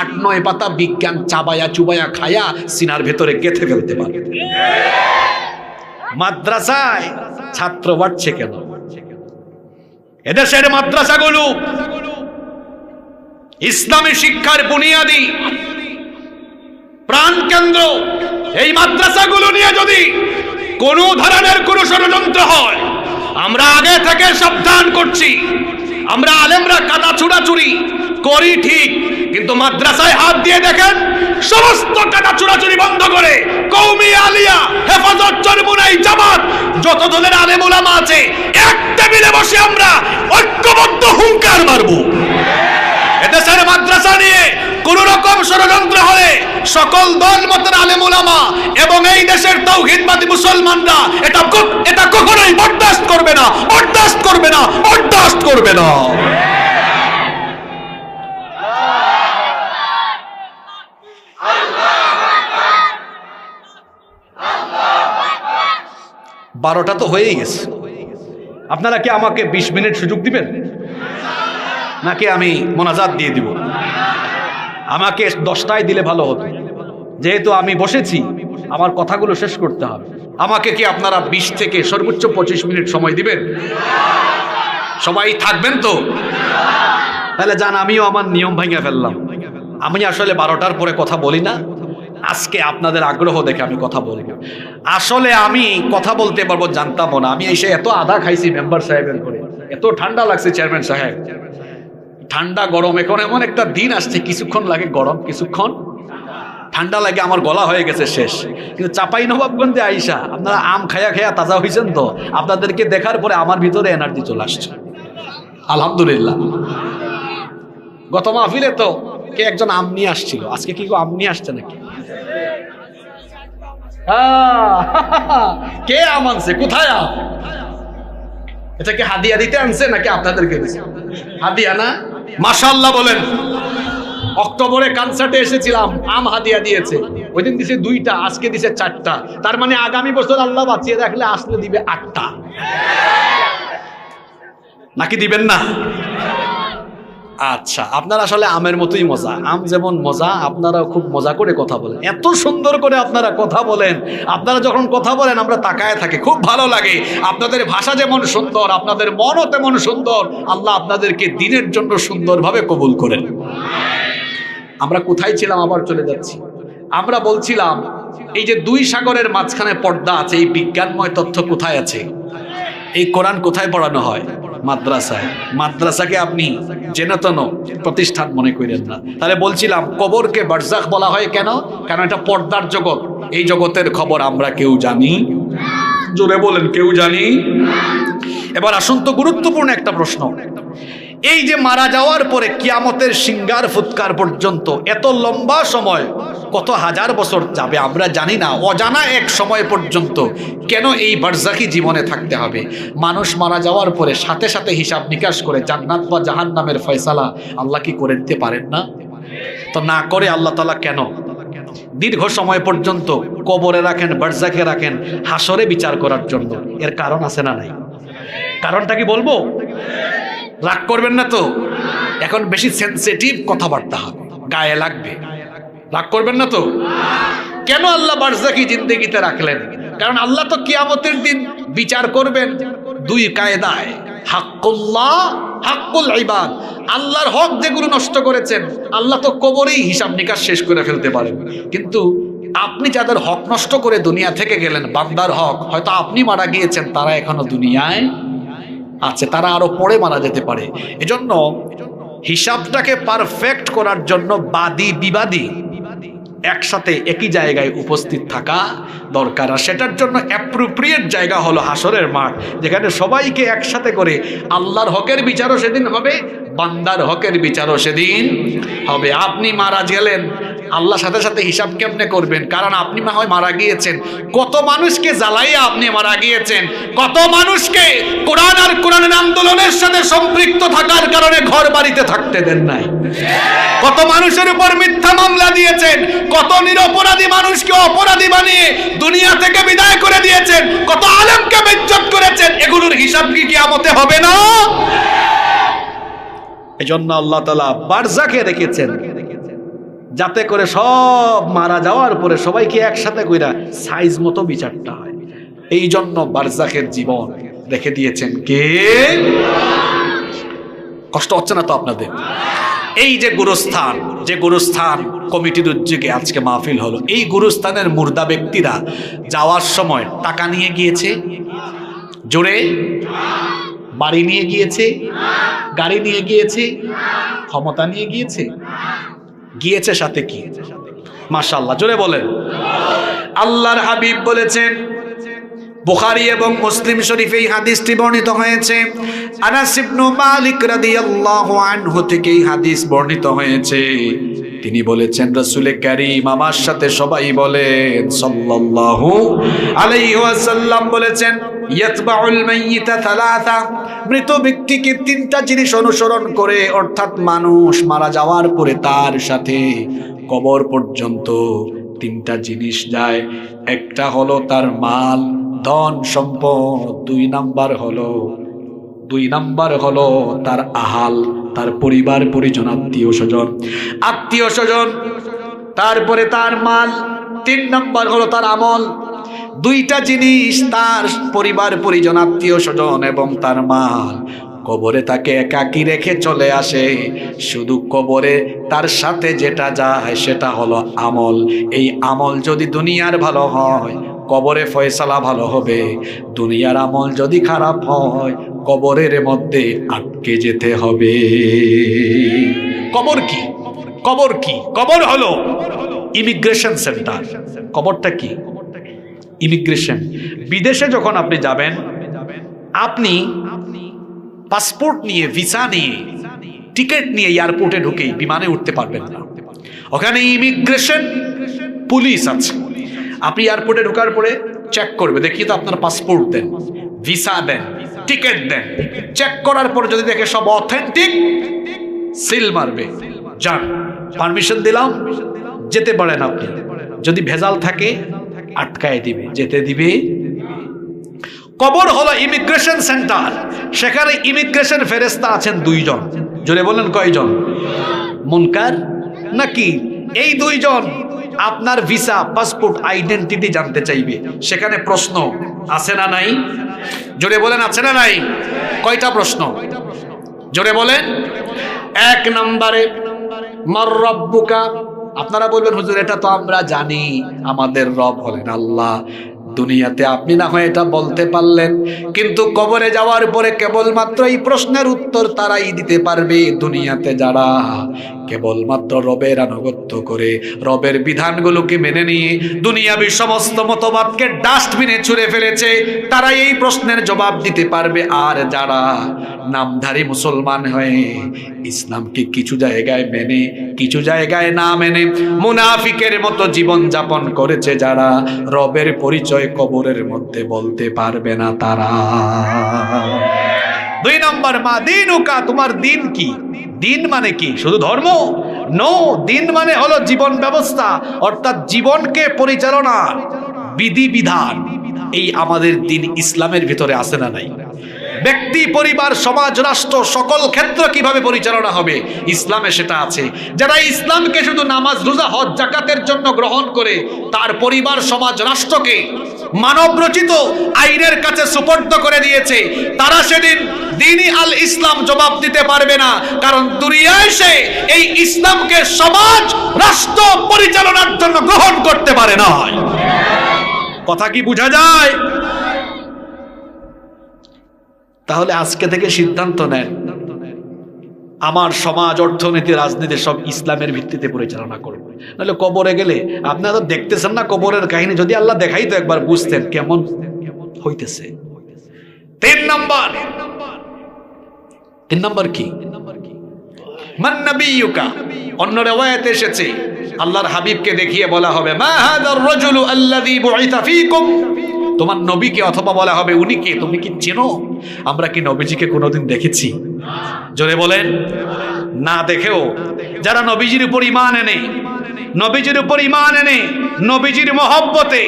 8-9 পাতা বিজ্ঞান চাবায়া চুবায়া খায়া সিনার ভেতরে গেঁথে ফেলতে পারে। মাদ্রাসায় ছাত্র বাড়ছে কেন? এদেশের মাদ্রাসাগুলো ইসলামী শিক্ষার বুনিয়াদি প্রাণকেন্দ্র। এই মাদ্রাসাগুলো নিয়ে যদি কোনো ধরনের কোনো ষড়যন্ত্র হয়, আমরা আগে থেকে সাবধান করছি। আমরা আলেমরা কাদা ছুড়াছুড়ি করি ঠিক, কিন্তু মাদ্রাসায় হাত দিয়ে দেখেন, সমস্ত কাদা ছুড়াছুড়ি বন্ধ করে কওমি আলিয়া, হেফাজত, চরমুনাই, জামাত, যত দলের আলেম ওলামা আছে, এক টেবিলে বসে আমরা ঐক্যবদ্ধ হুঙ্কার মারব। এদেশের মাদ্রাসা নিয়ে কোন রকম ষড়যন্ত্র হলে সকল দল মতের আলেম ওলামা এবং এই দেশের তাওহীদবাদী মুসলমানরা এটা কখনোই বরদাস্ত করবে না, বরদাস্ত করবে না, বরদাস্ত করবে না। বারোটা তো হয়েই গেছে। আপনারা কি আমাকে 20 মিনিট সুযোগ দিবেন, নাকি আমি মোনাজাত দিয়ে দিব? আমাকে 10টায় দিলে ভালো হতো, যেহেতু আমি বসেছি আমার কথাগুলো শেষ করতে হবে। আমাকে কি আপনারা 20 থেকে সর্বোচ্চ 25 মিনিট সময় দিবেন? সবাই থাকবেন তো? তাহলে জান, আমিও আমার নিয়ম ভাঙিয়ে ফেললাম। আমি আসলে 12টার পরে কথা বলি না, আজকে আপনাদের আগ্রহ দেখে আমি কথা বলবো। আসলে আমি কথা বলতে পারবো জানতাম না। আমি এসে এত আদা খাইছি মেম্বার সাহেবের করে, এত ঠান্ডা লাগছে চেয়ারম্যান সাহেব, ঠান্ডা গরম। এখন এমন একটা দিন আসছে, কিছুক্ষণ লাগে গরম, কিছুক্ষণ ঠান্ডা লাগে, আমার গলা হয়ে গেছে শেষ। কিন্তু চাঁপাইনবাবগঞ্জে আইসা আপনারা আম খায়া খায়া তাজা হয়েছেন, তো আপনাদেরকে দেখার পরে আমার ভিতরে এনার্জি চলে আসছে, আলহামদুলিল্লাহ। গত মাহফিলে তো কে একজন আম নিয়ে আসছিল, আজকে কি আম নিয়ে আসছে নাকি? কে আম আনছে? কোথায় আম? এটা কি হাদিয়া দিতে আনছে নাকি আপনাদেরকে দিছে? হাদিয়া না? মাশাআল্লাহ বলেন। অক্টোবরে কনসার্টে এসেছিলাম, আম হাদিয়া দিয়েছে। ওই দিন দিছে 2টা, আজকে দিছে 4টা। তার মানে আগামী বছর আল্লাহ বাঁচিয়ে রাখলে আসলে দিবে 8টা। নাকি দিবেন না? আচ্ছা, আপনারা আসলে আমের মতোই মজা। আম যেমন মজা, আপনারাও খুব মজা করে কথা বলেন, এত সুন্দর করে আপনারা কথা বলেন। আপনারা যখন কথা বলেন আমরা তাকায় থাকি, খুব ভালো লাগে। আপনাদের ভাষা যেমন সুন্দর, আপনাদের মনও তেমন সুন্দর। আল্লাহ আপনাদেরকে দিনের জন্য সুন্দরভাবে কবুল করেন। আমরা কোথায় ছিলাম, আবার চলে যাচ্ছি। আমরা বলছিলাম এই যে 2 সাগরের মাঝখানে পর্দা আছে, এই বিজ্ঞানময় তথ্য কোথায় আছে? এই কোরআন কোথায় পড়ানো হয়? মাদ্রাসায়। মাদ্রাসাকে আপনি জেনতন প্রতিষ্ঠান মনে করেন না। তাহলে বলছিলাম কবরকে বারজাখ বলা হয় কেন? কারণ এটা পর্দার জগৎ। এই জগতের খবর আমরা কেউ জানি? জোরে বলেন, কেউ জানি? এবার আসুন তো, গুরুত্বপূর্ণ একটা প্রশ্ন। এই যে মারা যাওয়ার পরে কিয়ামতের সিঙ্গার ফুৎকার পর্যন্ত এত লম্বা সময়, কত হাজার বছর যাবে আমরা জানি না, অজানা এক সময় পর্যন্ত কেন এই বারজাখি জীবনে থাকতে হবে? মানুষ মারা যাওয়ার পরে সাথে সাথে হিসাব নিকাশ করে জান্নাত বা জাহান্নামের ফয়সালা আল্লাহ কি করে দিতে পারেন না? তো না করে আল্লাহ তাআলা কেন দীর্ঘ সময় পর্যন্ত কবরে রাখেন, বারজাখে রাখেন, হাসরে বিচার করার জন্য? এর কারণ আছে না নাই? কারণটা কি বলবো? রাগ করবেন না তো? এখন বেশি সেনসিটিভ কথাবার্তা হবে, গায়ে লাগবে। রাগ করবেন না তো? কেন আল্লাহ বারজাখি জিন্দেগিতে রাখলেন? কারণ আল্লাহ তো কিয়ামতের দিন বিচার করবেন 2 কায়দায়, হাক্কুল্লাহ, হাক্কুল ইবাদ। আল্লাহর হক যেগুলো নষ্ট করেছেন আল্লাহ তো কবরেই হিসাব নিকাশ শেষ করে ফেলতে পারেন। কিন্তু আপনি যাদের হক নষ্ট করে দুনিয়া থেকে গেলেন, বান্দার হক, হয়তো আপনি মারা গিয়েছেন, তারা এখনো দুনিয়ায় আছে, তারা আরো পরে মারা যেতে পারে। এজন্য হিসাবটাকে পারফেক্ট করার জন্য বাদী বিবাদী একসাথে একই জায়গায় উপস্থিত থাকা দরকার। আর সেটার জন্য অ্যাপ্রোপ্রিয়েট জায়গা হলো হাসরের মাঠ, যেখানে সবাইকে একসাথে করে আল্লাহর হকের বিচারও সেদিন হবে, বান্দার হকের বিচারও সেদিন হবে। আপনি মারা গেলেন, আল্লাহর সাথে সাথে হিসাব কেমনে করবেন? কারণ আপনি না হয় মারা গিয়েছেন, কত মানুষকে জ্বালাইয়া আপনি মারা গিয়েছেন, কত মানুষকে কোরআন আর কোরআনের আন্দোলনের সাথে সম্পৃক্ত থাকার কারণে ঘর বাড়িতে থাকতে দেন নাই, কত মানুষের উপর মিথ্যা মামলা দিয়েছেন, কত নিরপরাধী মানুষকে অপরাধী বানিয়ে দুনিয়া থেকে বিদায় করে দিয়েছেন, কত আলেমকে বেইজ্জত করেছেন। এগুলোর হিসাব কি কিয়ামতে হবে না? এজন্য আল্লাহ তাআলা বারজাখে রেখেছেন, যাতে করে সব মারা যাওয়ার পরে সবাইকে একসাথে কইরা সাইজ মতো বিচারটা হয়। এই জন্য বারজাখের জীবন রেখে দিয়েছেন কে? কষ্ট হচ্ছে না তো আপনাদের? এই যে গুরুস্থান, যে গুরুস্থান কমিটির উদ্যোগে আজকে মাহফিল হলো, এই গুরুস্থানের মুর্দা ব্যক্তিরা যাওয়ার সময় টাকা নিয়ে গিয়েছে? জোরে? বাড়ি নিয়ে গিয়েছে? গাড়ি নিয়ে গিয়েছে? ক্ষমতা নিয়ে গিয়েছে? গিয়েছে সাথে কি? মাশাআল্লাহ, জোরে বলেন। আল্লাহর হাবিব বলেছেন, বুখারী এবং মুসলিম শরীফে এই হাদিসটি বর্ণিত হয়েছে, আনাস ইবনে মালিক রাদিয়াল্লাহু আনহু থেকে এই হাদিস বর্ণিত হয়েছে। তিনি বলেছেন, রাসূল কারীম আমার সাথে সবাই বলেন সাল্লাল্লাহু আলাইহি ওয়াসাল্লাম বলেছেন, ইয়াতবাউল মাইয়িতা সালাসা, মৃত ব্যক্তিকে 3টা জিনিস অনুসরণ করে, অর্থাৎ মানুষ মারা যাওয়ার পরে তার সাথে কবর পর্যন্ত 3টা জিনিস যায়। একটা হলো তার মাল, ধন সম্পদ, 2 নাম্বার হলো তার আহাল, তার পরিবার পরিজন, আত্মীয় স্বজন, তারপরে তার মাল, 3 নাম্বার হলো তার আমল। 2টা জিনিস, তার পরিবার পরিজন, আত্মীয় স্বজন এবং তার মাল, কবরে তাকে একাকী রেখে চলে আসে। শুধু কবরে তার সাথে যেটা যায় সেটা হলো আমল। এই আমল যদি দুনিয়ার ভালো হয় কবরে ফয়সালা ভালো হবে, দুনিয়ার আমল যদি খারাপ হয় কবরের মধ্যে আটকে যেতে হবে। কবর কি? কবর কি? কবর হলো ইমিগ্রেশন সেন্টার। কবরটা কি? ইমিগ্রেশন। বিদেশে যখন আপনি যাবেন, আপনি পাসপোর্ট নিয়ে, ভিসা নিয়ে, টিকিট নিয়ে এয়ারপোর্টে ঢুকেই বিমানে উঠতে পারবেন না। ওখানে ইমিগ্রেশন পুলিশ আছে। আপনি এয়ারপোর্টে ঢোকার পরে চেক করবে, দেখি তো আপনার পাসপোর্ট দেন, ভিসা দেন, টিকিট দেন। চেক করার পর যদি দেখে সব অথেন্টিক, সিল মারবে, যান, পারমিশন দিলাম, যেতে পারেন আপনি। যদি ভেজাল থাকে আটকায় দিবে, যেতে দিবে। কবর হলো ইমিগ্রেশন সেন্টার। সেখানে ইমিগ্রেশন ফেরেশতা আছেন 2 জন। জোরে বলেন কয়জন? মুনকার নাকি? এই 2 জন আপনার ভিসা, পাসপোর্ট, আইডেন্টিটি জানতে চাইবে। সেখানে প্রশ্ন আছে না নাই? জোরে বলেন আছে না নাই? কয়টা প্রশ্ন? জোরে বলেন। 1 নম্বরে মার রব্বুকা। আপনারা বলবেন হুজুর এটা তো আমরা জানি, আমাদের রব হলেন আল্লাহ। দুনিয়াতে আপনি না হয় এটা বলতে পারলেন, কিন্তু কবরে যাওয়ার পরে কেবলমাত্র এই প্রশ্নের উত্তর তারাই দিতে পারবে দুনিয়াতে যারা কেবলমাত্র রবের আনুগত্য করে, রবের বিধানগুলোকে মেনে নিয়ে দুনিয়াবি সমস্ত মতবাদকে ডাস্টবিনে ছুঁড়ে ফেলেছে, তারাই এই প্রশ্নের জবাব দিতে পারবে। আর যারা নামধারী মুসলমান হয়ে ইসলামকে কিছু জায়গায় মেনে, কিছু জায়গায় না মেনে মুনাফিকের মতো জীবন যাপন করেছে যারা, রবের পরিচয় কবরের মধ্যে বলতে পারবে না তারা। 2 নম্বর, মা দিনুকা, তোমার দিন কি? দিন মানে কি? শুধু ধর্ম? নো, দিন মানে হলো জীবন ব্যবস্থা, অর্থাৎ জীবনকে পরিচালনার বিধিবিধান। এই আমাদের দিন ইসলামের ভিতরে আছে না নাই? ব্যক্তি, পরিবার, সমাজ, রাষ্ট্র, সকল ক্ষেত্র কিভাবে পরিচালনা হবে ইসলামে সেটা আছে। যারা ইসলামকে শুধু নামাজ, রোজা, হজ, যাকাতের জন্য গ্রহণ করে তার পরিবার, সমাজ, রাষ্ট্রকে মানব রচিত আইনের কাছে সুপর্দ করে দিয়েছে, তারা সেদিন দ্বীনি আল ইসলাম জবাব দিতে পারবে না। কারণ দুনিয়ায় সে এই ইসলামকে সমাজ, রাষ্ট্র পরিচালনার জন্য গ্রহণ করতে পারে না। কথা কি বোঝা যায়? তাহলে আজকে থেকে সিদ্ধান্ত নেন, আমার সমাজ, অর্থনীতি, রাজনীতি সব ইসলামের ভিত্তিতে পরিচালনা করব। নাহলে কবরে গেলে আপনারা তো দেখতেছেন না কবরের কাহিনী, যদি আল্লাহ দেখাই তো একবার বুঝতেন কেমন হইতেছে। 3 নম্বর কি? মান নবিয়ুকা। অন্য রিওয়ায়াতে এসেছে আল্লাহর হাবিবকে দেখিয়ে বলা হবে মা হাদার রাজুলু আল্লাযী বুইতা ফীকুম। তোমার নবীকে, অথবা বলা হবে উনি কে, তুমি কি চেনো? আমরা কি নবীজিকে কোনোদিন দেখেছি? জোরে বলেন। না দেখেও যারা নবীজির উপর ঈমান এনে, নবীজির উপর ঈমান এনে নবীজির মহব্বতে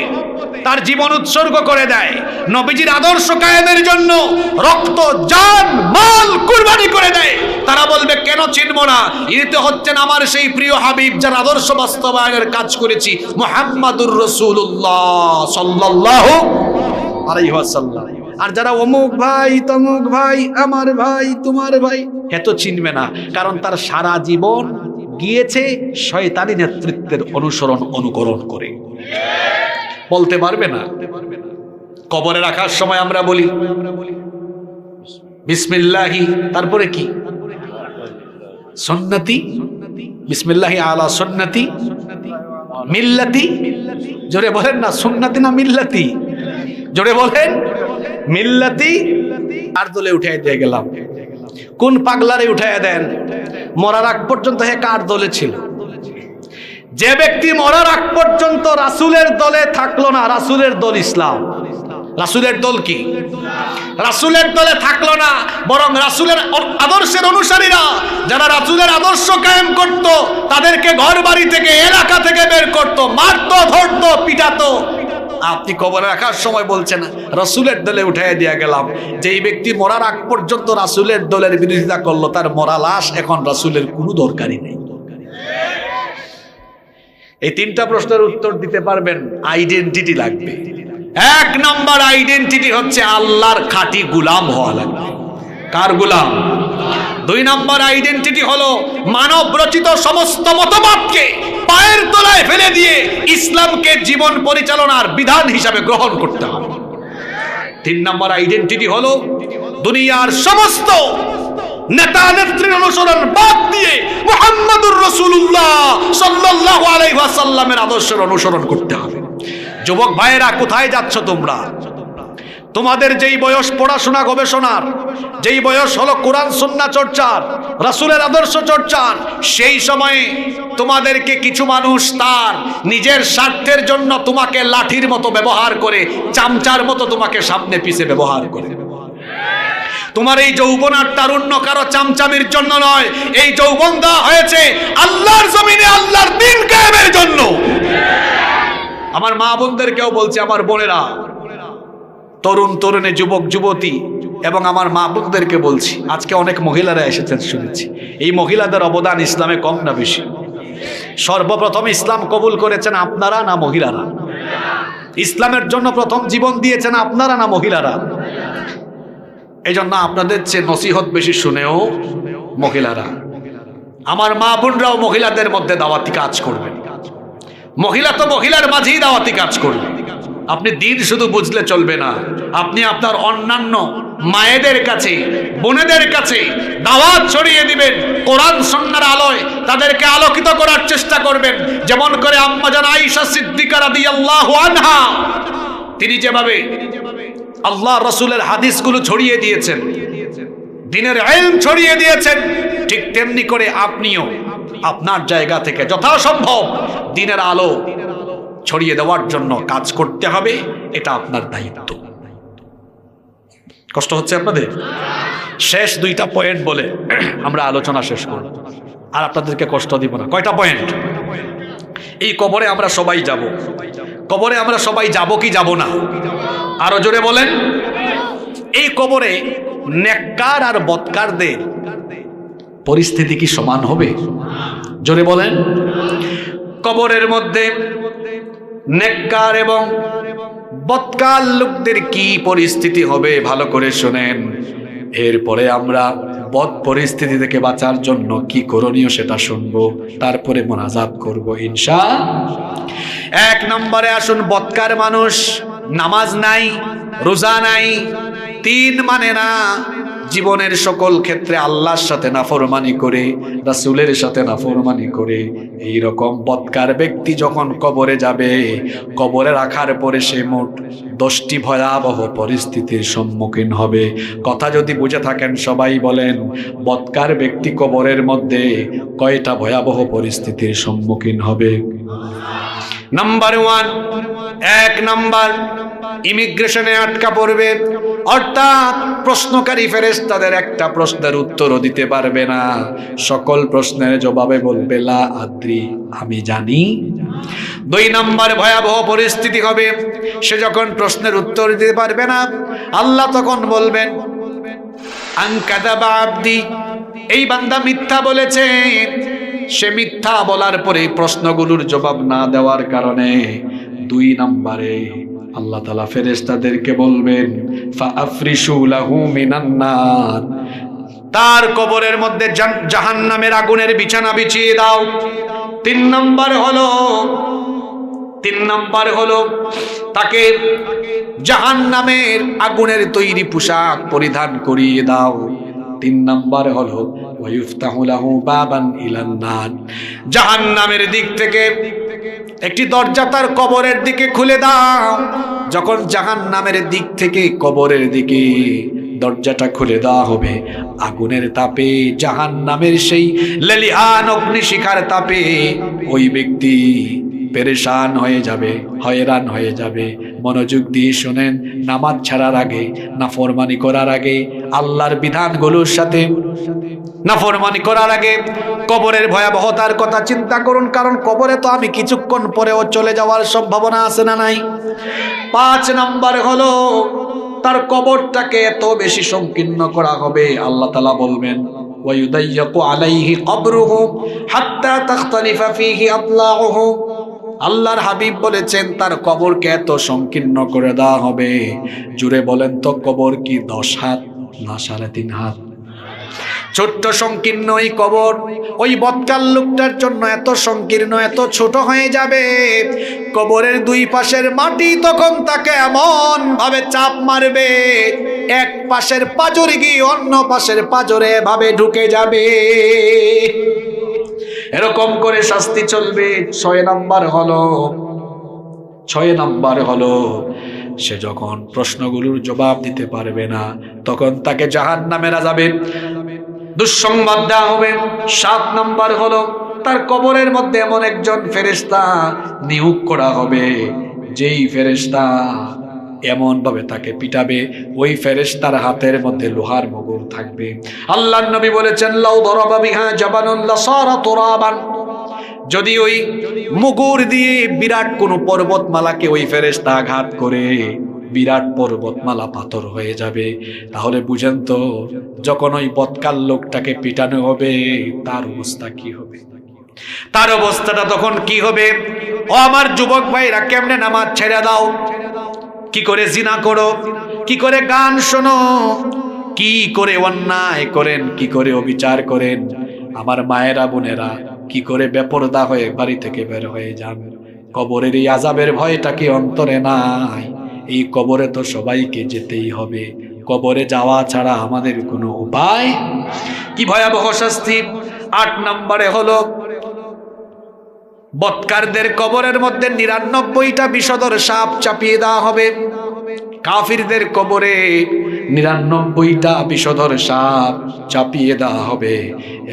তার জীবন উৎসর্গ করে দেয়, নবীজির আদর্শ কায়েমের জন্য রক্ত, জান, মাল কুরবানি করে দেয়, তারা বলবে কেন চিনব না? ইনি তো হচ্ছেন আমার সেই প্রিয় হাবিব যার আদর্শ বাস্তবায়নের কাজ করেছি, মুহাম্মাদুর রাসূলুল্লাহ সাল্লাল্লাহু আলাইহি ওয়াসাল্লাম। আর যারা অমুক ভাই, তমুক ভাই, আমার ভাই, তোমার ভাই, এত চিনবে না, কারণ তার সারা জীবন গিয়েছে শয়তানি নেতৃত্বের অনুকরণ করে। বলতে পারবে না। কবরে রাখার সময় আমরা বলি বিসমিল্লাহি, তারপরে কি? সুন্নতি, বিসমিল্লাহি আলা সুন্নতি মিল্লাতি। জোরে বলেন না, সুন্নতি না মিল্লাতি? জোরে বলেন। মিল্লাতি। আর দলে উঠাই দিয়ে গেলাম। কোন পাগলারে উঠাই দেন? মরার আগ পর্যন্ত হে কার দলে ছিল? যে ব্যক্তি মরার আগ পর্যন্ত রাসূলের দলে থাকলো না, রাসূলের দল ইসলাম। রাসূলের দল কি? রাসূলের দলে থাকলো না, বরং রাসূলের আদর্শের অনুসারীরা যারা রাসূলের আদর্শ কায়েম করত তাদেরকে ঘর বাড়ি থেকে, এলাকা থেকে বের করত, মারতো, ধরতো, পিটাতো। আপনি কবরে রাখার সময় বলছেন রাসূলের দলে উঠাইয়া দিয়া গেলাম। যেই ব্যক্তি মরার আগ পর্যন্ত রাসূলের দলের বিরোধিতা করলো, তার মরা লাশ এখন রাসূলের কোনো দরকারই নেই। এই 3টা প্রশ্নের উত্তর দিতে পারবেন, আইডেন্টিটি লাগবে। 1 নম্বর আইডেন্টিটি হচ্ছে আল্লাহর খাঁটি গোলাম হওয়া লাগবে। কার গোলাম? 2 নম্বর আইডেন্টিটি হলো মানব রচিত সমস্ত মতবাদকে পায়ের তলায় ফেলে দিয়ে ইসলামকে জীবন পরিচালনার বিধান হিসাবে গ্রহণ করতে হবে। 3 নম্বর আইডেন্টিটি হলো দুনিয়ার সমস্ত নেতা নেত্রীর অনুসরণ বাদ দিয়ে মুহাম্মদুর রাসূলুল্লাহ সাল্লাল্লাহু আলাইহি ওয়াসাল্লামের আদর্শের অনুসরণ করতে হবে। যুবক ভাইয়েরা, কোথায় যাচ্ছ তোমরা? তোমাদের যেই বয়স পড়াশোনা গবেষণার, যেই বয়স হলো কোরআন সুন্নাহ চর্চার, রাসূলের আদর্শ চর্চার, সেই সময়ে তোমাদেরকে কিছু মানুষ তার নিজের স্বার্থের জন্য তোমাকে লাঠির মতো ব্যবহার করে, চামচার মতো তোমাকে সামনে পিছে ব্যবহার করে। তোমার এই যৌবন আর তারুণ্য কারো চামচামির জন্য নয়, এই যৌবন দেওয়া হয়েছে আল্লাহর জমিনে আল্লাহর দ্বীন কায়েমের জন্য। আমার মা বোনদেরকেও বলছি, আমার বোনেরা, তরুণ তরুণী, যুবক যুবতী এবং আমার মা বোনদেরকে বলছি, আজকে অনেক মহিলারা এসেছেন শুনেছি। এই মহিলাদের অবদান ইসলামে কম না বেশি? সর্বপ্রথম ইসলাম কবুল করেছেন আপনারা না মহিলারা? ইসলামের জন্য প্রথম জীবন দিয়েছেন আপনারা না মহিলারা? এই জন্য আপনাদের চেয়ে নসিহত বেশি শুনেও মহিলারা। আমার মা বোনরাও মহিলাদের মধ্যে দাওয়াতি কাজ করবেন। মহিলা তো মহিলার মাঝেই দাওয়াতি কাজ করবে। আপনি দিন শুধু বুঝলে চলবে না, আপনি আপনার অন্যান্য মায়েদের কাছে, বোনেদের কাছে দাওয়াত ছড়িয়ে দিবেন। কোরআন সুন্নাহর আলোয় তাদেরকে আলোকিত করার চেষ্টা করবেন। যেমন করে আম্মা জান আয়েশা সিদ্দিকা রাদিয়াল্লাহু আনহা, তিনি যেভাবে আল্লাহ রাসূলের হাদিসগুলো ছড়িয়ে দিয়েছেন, দ্বীনের ইলম ছড়িয়ে দিয়েছেন, ঠিক তেমনি করে আপনিও আপনার জায়গা থেকে যথাসম্ভব দ্বীনের আলো ছড়িয়ে দেওয়ার জন্য কাজ করতে হবে। এটা আপনার দায়িত্ব। কষ্ট হচ্ছে আপনাদের? শেষ 2টা পয়েন্ট বলে আমরা আলোচনা শেষ করব, আর আপনাদেরকে কষ্ট দিব না। কয়টা পয়েন্ট? এই কবরে আমরা সবাই যাব। কবরে আমরা সবাই যাব কি যাব না? আরো জোরে বলেন। এই কবরে নেককার আর বদকারদের পরিস্থিতি কি সমান হবে? জোরে বলেন। কবরের মধ্যে নেককার এবং বদকার লোকদের কি পরিস্থিতি হবে ভালো করে শুনেন। এরপরে আমরা বদ পরিস্থিতি থেকে বাঁচার জন্য কি করণীয় সেটা শুনবো, তারপরে মোনাজাত করব ইনশাআল্লাহ। 1 নম্বরে আসুন, বদকার মানুষ নামাজ নাই, রোজা নাই, 3 মানে না, জীবনের সকল ক্ষেত্রে আল্লাহর সাথে নাফরমানি করে, রাসূলের সাথে নাফরমানি করে। এই রকম বদকার ব্যক্তি যখন কবরে যাবে, কবরে রাখার পরে সে মোট 10টি ভয়াবহ পরিস্থিতির সম্মুখীন হবে। কথা যদি বুঝে থাকেন সবাই বলেন, বদকার ব্যক্তি কবরের মধ্যে কয়টা ভয়াবহ পরিস্থিতির সম্মুখীন হবে? নাম্বার 1 নম্বর, ইমিগ্রেশনে আটকা পড়বে, অর্থাৎ প্রশ্নকারী ফেরেশতাদের একটা প্রশ্নের উত্তরও দিতে পারবে না। সকল প্রশ্নের জবাবে বলবে লা আদ্রি, আমি জানি। 2 নম্বর ভয়াবহ পরিস্থিতি হবে, সে যখন প্রশ্নের উত্তর দিতে পারবে না, আল্লাহ তখন বলবেন আনকাদাবা আব্দি, এই বান্দা মিথ্যা বলেছে। সে মিথ্যা বলার পরে প্রশ্নগুলোর জবাব না দেওয়ার কারণে 2 নম্বরে আল্লাহ তাআলা ফেরেশতাদেরকে বলবেন ফাআফরিশু লাহু মিনান নার, তার কবরের মধ্যে জাহান্নামের আগুনের বিছানা বিছিয়ে দাও। 3 নম্বর হলো তাকে জাহান্নামের আগুনের তৈরি পোশাক পরিধান করিয়ে দাও। 3 নম্বর হলো ওয়ায়ুফতাহু লাহু বাবান ইলান নার, জাহান্নামের দিক থেকে একটি দরজা তার কবরের দিকে খুলে দাও। যখন জাহান্নামের দিক থেকে কবরের দিকে দরজাটা খুলে দেওয়া হবে, আগুনের তাপে, জাহান্নামের সেই লেলিহান অগ্নিশিখার তাপে ওই ব্যক্তি পেরেশান হয়ে যাবে, হয়রান হয়ে যাবে। মনোযোগ দিয়ে শুনেন, নামাজ ছাড়ার আগে, নাফরমানি করার আগে, আল্লাহর বিধানগুলোর সাথে নাফরমানি করার আগে কবরের ভয়াবহতার কথা চিন্তা করুন। কারণ কবরে তো আমি কিছুক্ষণ পরেও চলে যাওয়ার সম্ভাবনা আছে না নাই? 5 নম্বর হলো তার কবরটাকে এত বেশি সংকীর্ণ করা হবে, আল্লাহ তাআলা বলবেন ওয়ায়ুদাইয়াকু আলাইহি কবরুহু হাত্তা তাখতালিফা ফীহি আদলাউহু। আল্লাহর হাবিব বলেছেন তার কবরকে এত সংকীর্ণ করে দেওয়া হবে, জুড়ে বলেন তো কবর কি 10 হাত না 3.5 হাত? ছোট্ট সংকীর্ণ ওই কবর ওই বৎকার লোকটার জন্য এত সংকীর্ণ, এত ছোট হয়ে যাবে, কবরের দুই পাশের মাটি তখন তাকে এমন ভাবে চাপ মারবে, এক পাশের পাঁজরে গিয়ে অন্য পাশের পাঁজরে ভাবে ঢুকে যাবে। এরকম করে শাস্তি চলবে। 6 নাম্বার হলো সে যখন প্রশ্নগুলোর জবাব দিতে পারবে না, তখন তাকে জাহান্নামের আযাবে দুঃসংবাদ দেওয়া হবে। 7 নাম্বার হলো তার কবরের মধ্যে এমন একজন ফেরেশতা নিয়োগ করা হবে, যেই ফেরেশতা এমন ভাবে তাকে পিটাবে, ওই ফেরেশতার হাতের মধ্যে লোহার মুগুর থাকবে। আল্লাহর নবী বলেছেন, লাউ দরাবা বিহা জাবানুন লাসারা তুরাবান, যদি ওই মুগুর দিয়ে বিরাট কোনো পর্বতমালাকে ওই ফেরেশতা আঘাত করে বিরাট পর্বতমালা পাথর হয়ে যাবে। তাহলে বুঝেন তো, যখন ওই বৎকার লোকটাকে পিটানো হবে তার অবস্থা কি হবে? তার অবস্থাটা তখন কি হবে? ও আমার যুবক ভাইরা, কেমনে নামাজ ছেড়ে দাও, কি করে জিনা করো, কি করে গান শোনো, কি করে অন্যায় করেন, কি করে অবিচার করেন, আমার মায়েরা বোনেরা কি করে বেপরদা হয়ে বাড়ি থেকে বের হয়ে যান। কবরের এই আযাবের ভয়টা কি অন্তরে নাই? এই কবরে তো সবাইকে যেতেই হবে, কবরে যাওয়া ছাড়া আমাদের কোনো উপায়। কি ভয়াবহ শাস্তি! 8 নম্বরে হলো বৎকারদের কবরের মধ্যে 99টা বিষধর সাপ চাপিয়ে দেওয়া হবে। কাফিরদের কবরে 99টা বিষধর সাপ চাপিয়ে দেওয়া হবে।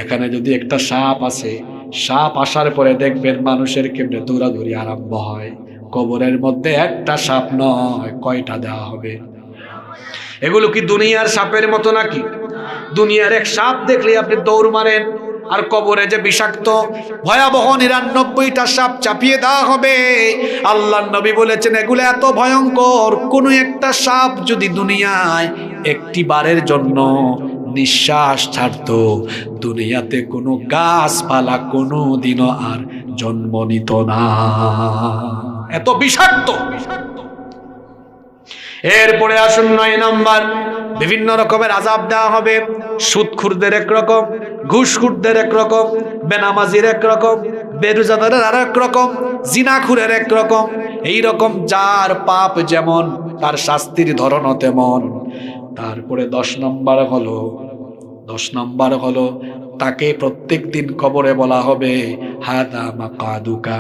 এখানে যদি একটা সাপ আসে, সাপ আসার পরে দেখবেন মানুষের কেমনে দৌড়াদৌড়ি আরম্ভ হয়। কবরের মধ্যে একটা সাপ নয়, কয়টা দেওয়া হবে? এগুলো কি দুনিয়ার সাপের মতো নাকি? দুনিয়ার এক সাপ দেখলে আপনি দৌড় মারেন, আর কবরে যে বিষাক্ত ভয়াবহ 99টা সাপ চাপিয়ে দেওয়া হবে। আল্লাহর নবী বলেছেন এগুলো এত ভয়ঙ্কর, কোনো একটা সাপ যদি দুনিয়ায় একটি বারের জন্য নিঃশ্বাস ছাড়তো, দুনিয়াতে কোনো গাছপালা কোনো দিনও আর জন্ম নিত না, এত বিষাক্ত। এরপরে আসুন 9 নম্বর, বিভিন্ন রকমের আযাব দেওয়া হবে। সুদখুরদের একরকম, ঘুষখুরদের একরকম, বেনামাজির একরকম, বেরোজাদারের আর এক রকম, জিনাখুরের একরকম। এইরকম যার পাপ যেমন তার শাস্তির ধরনও তেমন। তারপরে 10 নম্বর হলো তাকে প্রত্যেক দিন কবরে বলা হবে, হাদা মাকাদুকা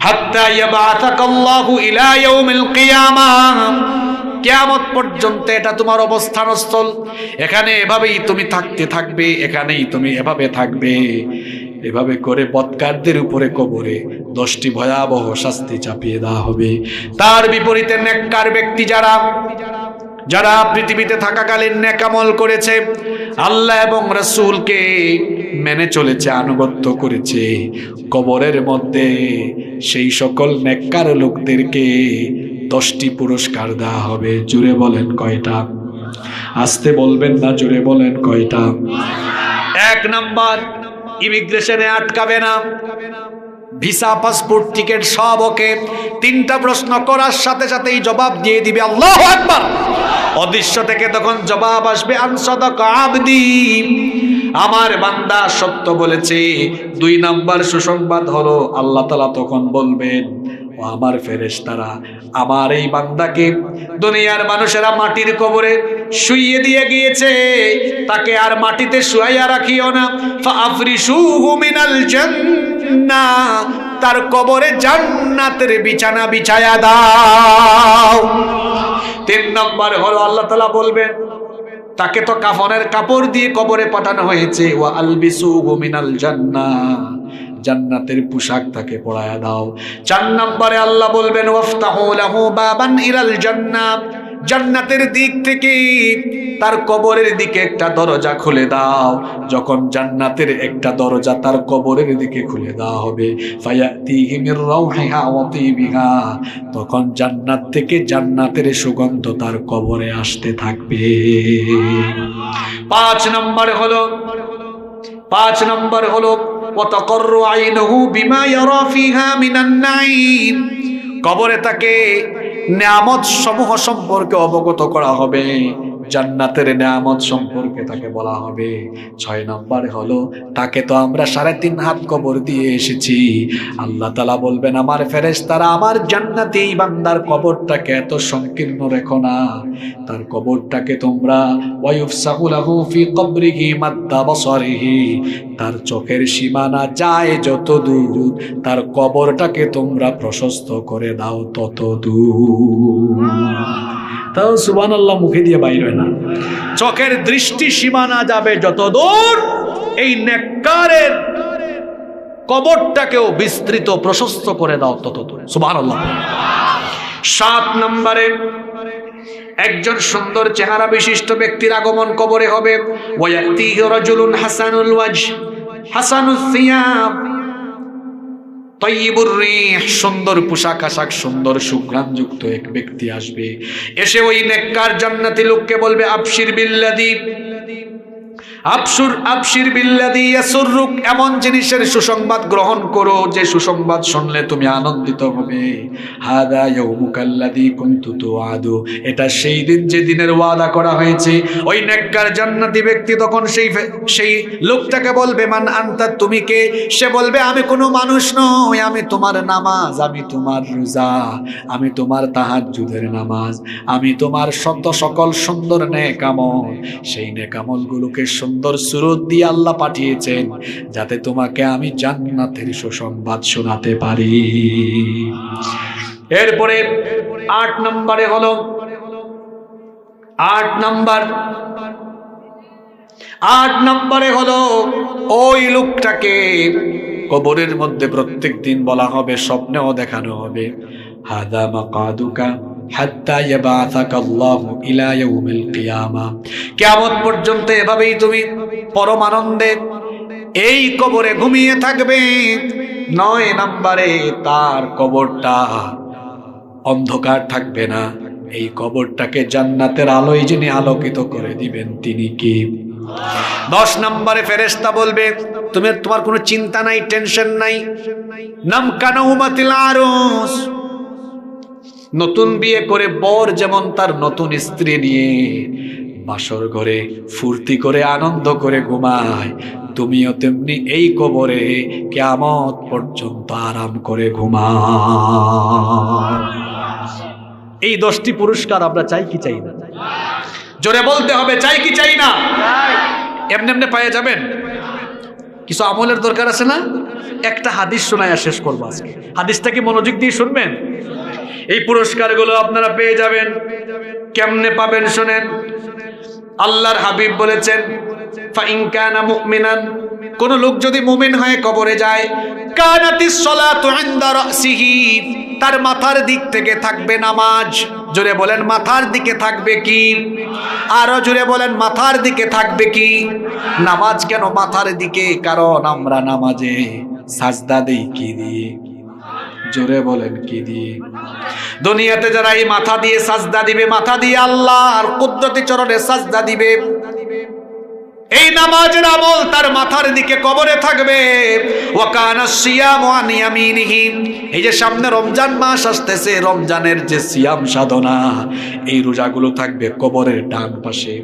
হাত্তা ইয়াবআসাকাল্লাহু ইলা ইয়াউমিল কিয়ামাহ, কিয়ামত পর্যন্ত এটা তোমার অবস্থানস্থল, এখানে এভাবেই তুমি থাকতে থাকবে, এখানেই তুমি এভাবে থাকবে। এভাবে করে বৎকারদের উপরে কবরে 10টি ভয়াবহ শাস্তি চাপিয়ে দেওয়া হবে। তার বিপরীতে নেককার ব্যক্তি যারা পৃথিবীতে থাকাকালীন নেক আমল করেছে, আল্লাহ এবং রাসূলকে মেনে চলেছে, আনুগত্য করেছে, কবরের মধ্যে সেই সকল নেককার লোকদেরকে 10টি পুরস্কার দেওয়া হবে। জোরে বলেন কয়টা? আস্তে বলবেন না, জোরে বলেন কয়টা? 1 নাম্বার, ইমিগ্রেশনে আটকাবে না, ভিসা পাসপোর্ট টিকিট সব ওকে। 3টা প্রশ্ন করার সাথে সাথেই জবাব দিয়ে দিবে, আল্লাহু আকবার। অদৃশ্য থেকে তখন জবাব আসবে, আনসাদাকা আবদি, আমার বান্দা সত্য বলেছে। 2 নাম্বার সুসংবাদ হলো আল্লাহ তাআলা তখন বলবেন, ও আমার ফেরেশতারা, আমার এই বান্দাকে দুনিয়ার মানুষেরা মাটির কবরে শুইয়ে দিয়ে গিয়েছে, তাকে আর মাটিতে শুয়াইয়া রাখিও না, ফাআফরিশুহু মিনাল জান্নাহ, তার কবরে জান্নাতের বিছানা বিছায়া দাও। 3 নম্বর হলো আল্লাহ তাআলা বলবেন, তাকে তো কাফনের কাপড় দিয়ে কবরে পাঠানো হয়েছে, ওয়া আলবিসুহু মিনাল জান্নাহ, জান্নাতের পোশাক তাকে পরায়া দাও। 4 নম্বরে আল্লাহ বলবেন, ওয়াফতাহু লাহু বাবান ইলাল জান্নাহ, জান্নাতের দিক থেকে তার কবরের দিকে একটা দরজা খুলে দাও। যখন জান্নাতের একটা দরজা তার কবরের দিকে খুলে দেওয়া হবে, ফায়াতিহি মির রাউহিহা ওয়া তিবিহা, তখন জান্নাত থেকে জান্নাতের সুগন্ধ তার কবরে আসতে থাকবে। 5 নম্বর হলো ওয়াতাকাররু আইনুহু বিমা ইয়ারা ফিহা মিনান নাঈম, কবরে তাকে নিয়ামত সমূহ সম্পর্কে অবগত করা হবে। জান্নাতের নেয়ামত সম্পর্কে তাকে বলা হবে। 6 নম্বরে হলো তাকে তো আমরা 3.5 হাত কবর দিয়ে এসেছি। আল্লাহ তাআলা বলবেন আমার ফেরেশতারা আমার জান্নাতি বান্দার কবরটাকে এত সংকীর্ণ রেখো না, তার কবরটাকে তোমরা ওয়ায়ুফসাহু লাহু ফি কবরিহি মাদ্দা বসরিহি, তার চোখের সীমানা যায় যত দূর তার কবরটাকে তোমরা প্রশস্ত করে দাও তত দূর। তাও সুবহানাল্লাহ মুখে দিয়ে বাইর হয় না। চোখের দৃষ্টি সীমানা যাবে যত দূর এই নেককারের কবরটাকেও বিস্তৃত প্রশস্ত করে দাও তত দূর। সুবহানাল্লাহ। 7 নম্বরে একজন সুন্দর চেহারা বিশিষ্ট ব্যক্তির আগমন কবরে হবে। ওয়ায়াতিহি রাজুলুন হাসানুল ওয়াজহ হাসানুস সিয়াব তাইয়িবুর রিহ, সুন্দর পোশাক আশাক সুন্দর সুঘ্রাণযুক্ত এক ব্যক্তি আসবে। এসে ওই নেককার জান্নাতি লোককে বলবে আবশির বিল্লাযী আবশির বিল্লাযী ইয়াসুররুক, এমন জিনিসের সুসংবাদ গ্রহণ করো যে সুসংবাদ শুনলে তুমি আনন্দিত হবে। হাদা ইয়াউমুকাল্লাযী কুনতু তুআদু, এটা সেই দিন যে দিনের ওয়াদা করা হয়েছে। ওই নেককার জান্নাতি ব্যক্তি তখন সেই লোকটাকে বলবে মান আনতা, তুমি কে? সে বলবে আমি কোনো মানুষ নই, আমি তোমার নামাজ, আমি তোমার রোজা, আমি তোমার তাহাজ্জুদের নামাজ, আমি তোমার সকল সুন্দর নেক আমল। সেই নেক আমলগুলোকে সুন্দর সুরত দিয়ে আল্লাহ পাঠিয়েছেন যাতে তোমাকে আমি জান্নাতের সুসংবাদ শোনাতে পারি। এরপরে 8 নম্বরে হলো 8 নম্বরে হলো ওই লোকটাকে কবরের মধ্যে প্রত্যেক দিন বলা হবে, স্বপ্নেও দেখানো হবে হাদা মাকাদুকা হাত্তা ইয়াবাসাকা আল্লাহু ইলা ইয়াউমিল কিয়ামা, কিয়ামত পর্যন্ত এভাবেই তুমি পরম আনন্দে এই কবরে ঘুমিয়ে থাকবে। 9 নম্বরে তার কবরটা অন্ধকার থাকবে না, এই কবরটাকে জান্নাতের আলোয় যিনি আলোকিত করে দিবেন তিনি কি? 10 নম্বরে ফেরেশতা বলবে তোমার কোনো চিন্তা নাই, টেনশন নাই। নাম কানাউমাতিল আরুস, নতুন বিয়ে করে বর যেমন তার নতুন স্ত্রী নিয়ে বাসর ঘরে ফুর্তি করে আনন্দ করে ঘুমায়, তুমিও তেমনি এই কবরে কিয়ামত পর্যন্ত আরাম করে ঘুমাও। এই 10টি পুরস্কার আমরা চাই কি চাই না? জোরে বলতে হবে, চাই কি চাই না? এমনি এমনি পেয়ে যাবেন? কিছু আমলের দরকার আছে না? একটা হাদিস শোনায়া শেষ করবো আজকে। হাদিসটা কি মনোযোগ দিয়ে শুনবেন? এই পুরস্কারগুলো আপনারা পেয়ে যাবেন। কেমনে পাবেন শুনেন। আল্লাহর হাবিব বলেছেন ফাইন কানা মুমিনান, কোন লোক যদি মুমিন হয়ে কবরে যায়, কানাতিস সালাতু ইনদা রাসিহি, তার মাথার দিক থেকে থাকবে নামাজ। জোরে বলেন মাথার দিকে থাকবে কি? আরো জোরে বলেন মাথার দিকে থাকবে কি? নামাজ কেন মাথার দিকে? কারণ আমরা নামাজে সাজদা দেই কি দিয়ে? জোরে বলেন কি দিয়ে? দুনিয়াতে যারা এই মাথা দিয়ে সাজদা দিবে, মাথা দিয়ে আল্লাহর কুদরতি চরণে সাজদা দিবে, এই নামাজের আমল তার মাথার দিকে কবরে থাকবে। ওয়া কানা সিয়ামু আন ইয়ামিনিহি, এই যে সামনে রমজান মাস আসতেছে, রমজানের যে সিয়াম সাধনা, এই রোজাগুলো থাকবে কবরের ডান পাশে।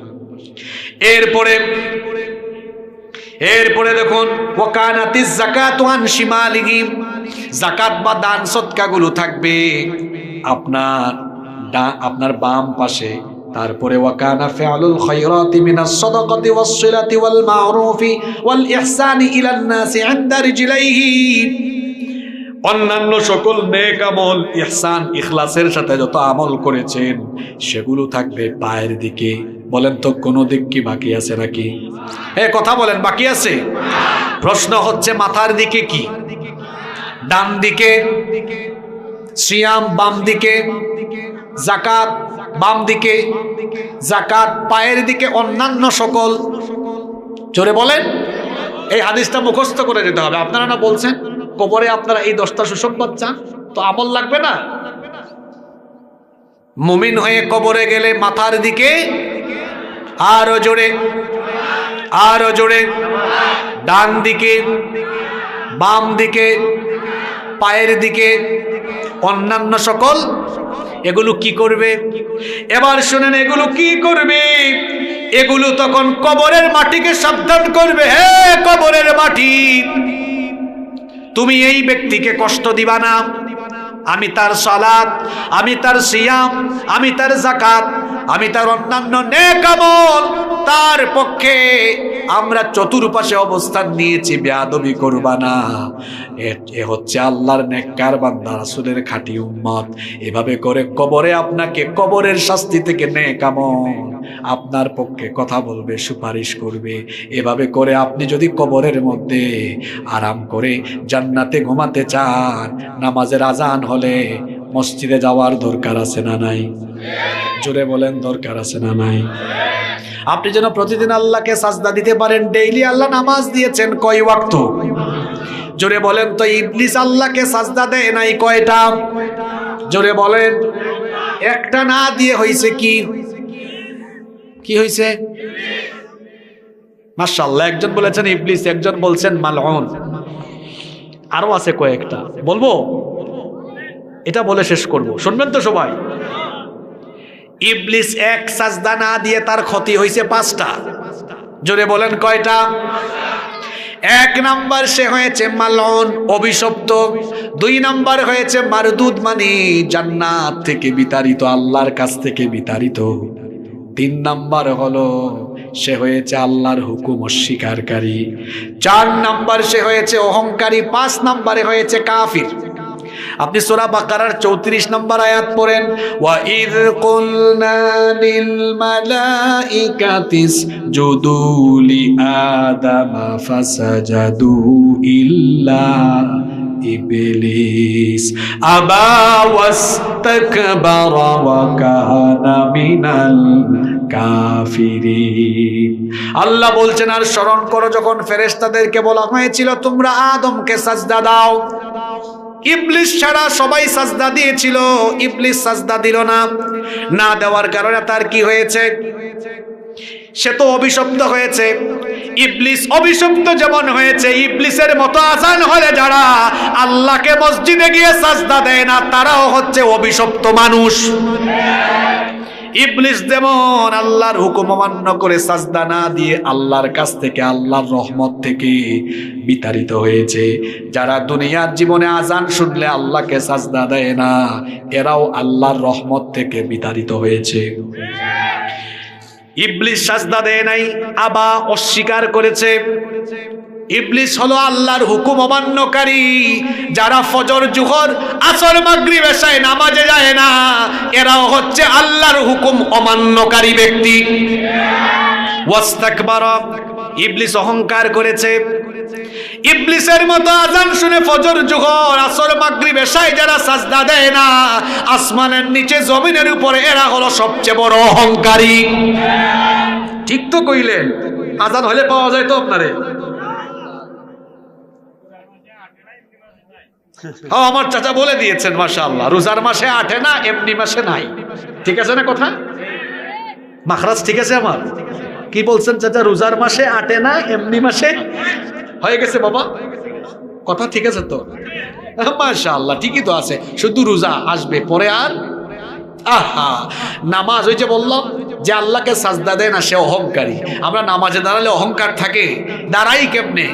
এরপরে দেখুন ওয়া কানাতিজ যাকাতু আন শিমালিহি, যাকাত বা দান সদকাগুলো থাকবে আপনার বাম পাশে। তারপরে ওয়াকানা ফিআলুল খায়রাতি মিনাস সাদাকাতি ওয়াস সিলাতি ওয়াল মা'রুফি ওয়াল ইহসানি ইলান নাসি ইনদা রিজলাইহি, অন্যান্য সকল নেক আমল, ইহসান ইখলাসের সাথে যত আমল করেছেন সেগুলো থাকবে পায়ের দিকে। বলেন তো কোন দিক কি বাকি আছে নাকি? কথা বলেন, বাকি আছে? প্রশ্ন হচ্ছে মাথার দিকে কি? ডান দিকে, সিয়াম বাম দিকে, যাকাত বাম দিকে, যাকাত পায়ের দিকে, অন্যান্য সকল। জোরে বলেন। এই হাদিসটা মুখস্থ করে যেতে হবে। আপনারা না বলছেন কবরে আপনারা এই 10টা সুসংবাদ চান, তো আমল লাগবে না? মুমিন হয়ে কবরে গেলে মাথার দিকে, আরো জোরে, আরো জোরে, ডান দিকে, বাম দিকে, পায়ের দিকে, অন্যান্য সকল। এগুলো কি করবে? এবার শুনেন, এগুলো কি করবে? এগুলো তখন কবরের মাটিকে সাবধান করবে, হে কবরের মাটি, তুমি এই ব্যক্তিকে কষ্ট দিবা না। আমি তার সালাত, আমি তার সিয়াম, আমি তার যাকাত, আমি তার অন্যান্য নেক আমল, তার পক্ষে আমরা চতুর্পাশে অবস্থান নিয়েছি, বেয়াদবি করবা না। এ হচ্ছে আল্লাহর নেককার বান্দা, রাসূলের খাঁটি উম্মত। এভাবে করে কবরে আপনাকে কবরের শাস্তি থেকে নেক আমল আপনার পক্ষে কথা বলবে, সুপারিশ করবে। এভাবে করে আপনি যদি কবরের মধ্যে আরাম করে জান্নাতে ঘুমাতে চান, নামাজের আজান হলে মসজিদে যাওয়ার দরকার আছে না নাই? জোরে বলেন, দরকার আছে না নাই? আপনি যেন প্রতিদিন আল্লাহকে সাজদা দিতে পারেন। ডেইলি আল্লাহ নামাজ দিয়েছেন কয় ওয়াক্ত? জোরে বলেন তো। ইবলিস আল্লাহকে সাজদা দেয় নাই কয়টা? জোরে বলেন। একটা না দিয়ে হইছে কি? কি হইছে? মাশাআল্লাহ, একজন বলেছেন ইবলিস, একজন বলছেন মালউন, আরো আছে কয়েকটা, বলবো? এটা বলে শেষ করব, শুনবেন তো সবাই? ইবলিস এক সাজদা না দিয়ে তার ক্ষতি হয়েছে 5টা। জোরে বলেন কয়টা? 1 নাম্বার, সে হয়েছে মালউন, অভিশপ্ত। 2 নাম্বার হয়েছে মারদুদ, মানে জান্নাত থেকে বিতাড়িত, আল্লাহর কাছ থেকে বিতাড়িত। 3 নাম্বার হলো সে হয়েছে আল্লাহর হুকুম অস্বীকারী। 4 নাম্বার সে হয়েছে অহংকারী। 5 নাম্বারে হয়েছে কাফির। আপনি সূরা বাকারার 34 নম্বর আয়াত পড়েন, ওয়া ইয কুলনা লিল মালাইকাতি ইসজুদু লি আদামা ফাসাজাদু ইল্লা ইবলিস আবা ওয়াস্তাকবারা ওয়া কানা মিনাল কাফিরিন। আল্লাহ বলছেন, আর স্মরণ করো যখন ফেরেশতাদেরকে বলা হয়েছিল তোমরা আদমকে সাজদা দাও, ইবলিস ছাড়া সবাই সাজদা দিয়েছিল, ইবলিস সাজদা দিল না। না দেওয়ার কারণে তার কি হয়েছে? সে তো অভিশপ্ত হয়েছে। ইবলিস অভিশপ্ত যেমন হয়েছে, ইবলিসের মতো আজান হলে যারা আল্লাহকে মসজিদে গিয়ে সাজদা দেয় না, তারাও হচ্ছে অভিশপ্ত মানুষ। ইবলিস যেমন আল্লাহর হুকুম অমান্য করে সাজদা না দিয়ে আল্লাহর কাছ থেকে, আল্লাহর রহমত থেকে বিতাড়িত হয়েছে, যারা দুনিয়ার জীবনে আজান শুনলে আল্লাহকে সাজদা দেয় না, এরাও আল্লাহর রহমত থেকে বিতাড়িত হয়েছে। ইবলিস সাজদা দেয় নাই, আবা অস্বীকার করেছে। ইবলিস হলো আল্লাহর হুকুম অমান্যকারী, যারা ফজর, জোহর, আসর, মাগরিব, এশায় নামাজে যায় না, এরাও হচ্ছে আল্লাহর হুকুম অমান্যকারী ব্যক্তি। ওয়াস্তাকবারা, ইবলিস অহংকার করেছে। ইবলিসের মতো আজান শুনে ফজর, জোহর, আসর, মাগরিব, এশায় যারা সাজদা দেয় না, আসমানের নিচে জমিনের উপরে, এরা হলো সবচেয়ে বড় অহংকারী। ঠিক তো কইলেন? আজান হলে পাওয়া যায় তো আপনারে? আমার চাচা বলে দিয়েছেন, মাশাআল্লাহ, রোজার মাসে আটে না, এমনি মাসে নাই। ঠিক আছে না কথা? মাখরাজ ঠিক আছে আমার? কি বলছেন চাচা? রোজার মাসে আটে না, এমনি মাসে হয়ে গেছে বাবা, কথা ঠিক আছে তো? মাশাআল্লাহ, ঠিকই তো আছে, শুধু রোজা আসবে পরে আর। আহা, নামাজ, ওই যে বললাম যে আল্লাহকে সাজদা দেয় না, সে অহংকারী। আমরা নামাজে দাঁড়ালে অহংকার থাকে, দাঁড়াই কেমনে?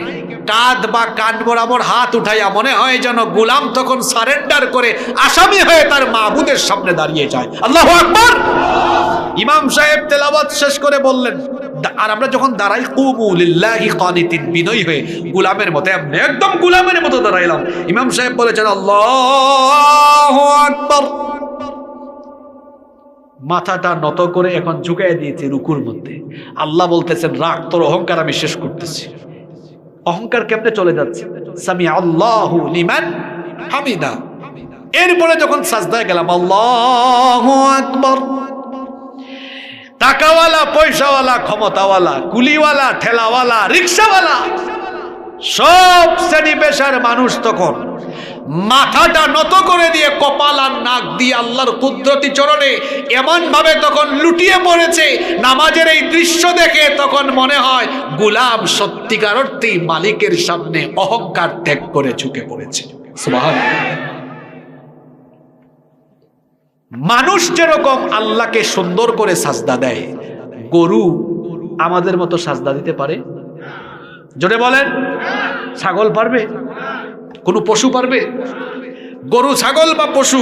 কাঁধ বা কান বরাবর হাত উঠাইয়া মনে হয় যেন গোলাম তখন সারেন্ডার করে আসামি হয়ে তার মাবুদের সামনে দাঁড়িয়ে যায়। আল্লাহু আকবার। ইমাম সাহেব তেলাওয়াত শেষ করে বললেন, আর আমরা যখন দাঁড়াই, কুমু লিল্লাহি কানিতিন, বিনয়ী হয়ে গোলামের মতো, এমনি একদম গোলামের মতো দাঁড়াইলাম। ইমাম সাহেব বলেছেন আল্লাহু আকবার, মাথাটা নত করে এখন ঝুঁকাই দিয়েছে রুকুর মধ্যে। আল্লাহ বলতেছেন, রাখ, তোর অহংকার আমি শেষ করতেছি। অহংকার কেমনে চলে যাচ্ছে? সামি আল্লাহু লিমান হামিদা। এরপরে যখন সাজদায় গেলাম, আল্লাহু আকবার। টাকাওয়ালা, পয়সাওয়ালা, ক্ষমতাওয়ালা, কুলিওয়ালা, ঠেলাওয়ালা, রিক্সাওয়ালা, সব শ্রেণী পেশার মানুষ তখন মাথাটা নত করে দিয়ে, কপাল আর নাক দিয়ে আল্লাহর কুদরতি চরণে এমন ভাবে তখন লুটিয়ে পড়েছে। নামাজের এই দৃশ্য দেখে তখন মনে হয় গোলাম সত্যিকার অর্থেই মালিকের সামনে অহংকার ত্যাগ করে ঝুঁকে পড়েছে। সুবহানাল্লাহ। মানুষ যেরকম আল্লাহকে সুন্দর করে সাজদা দেয়, গরু আমাদের মতো সাজদা দিতে পারে? জোরে বলেন। ছাগল পারবে? কোন পশু পারবে? গরু ছাগল বা পশু,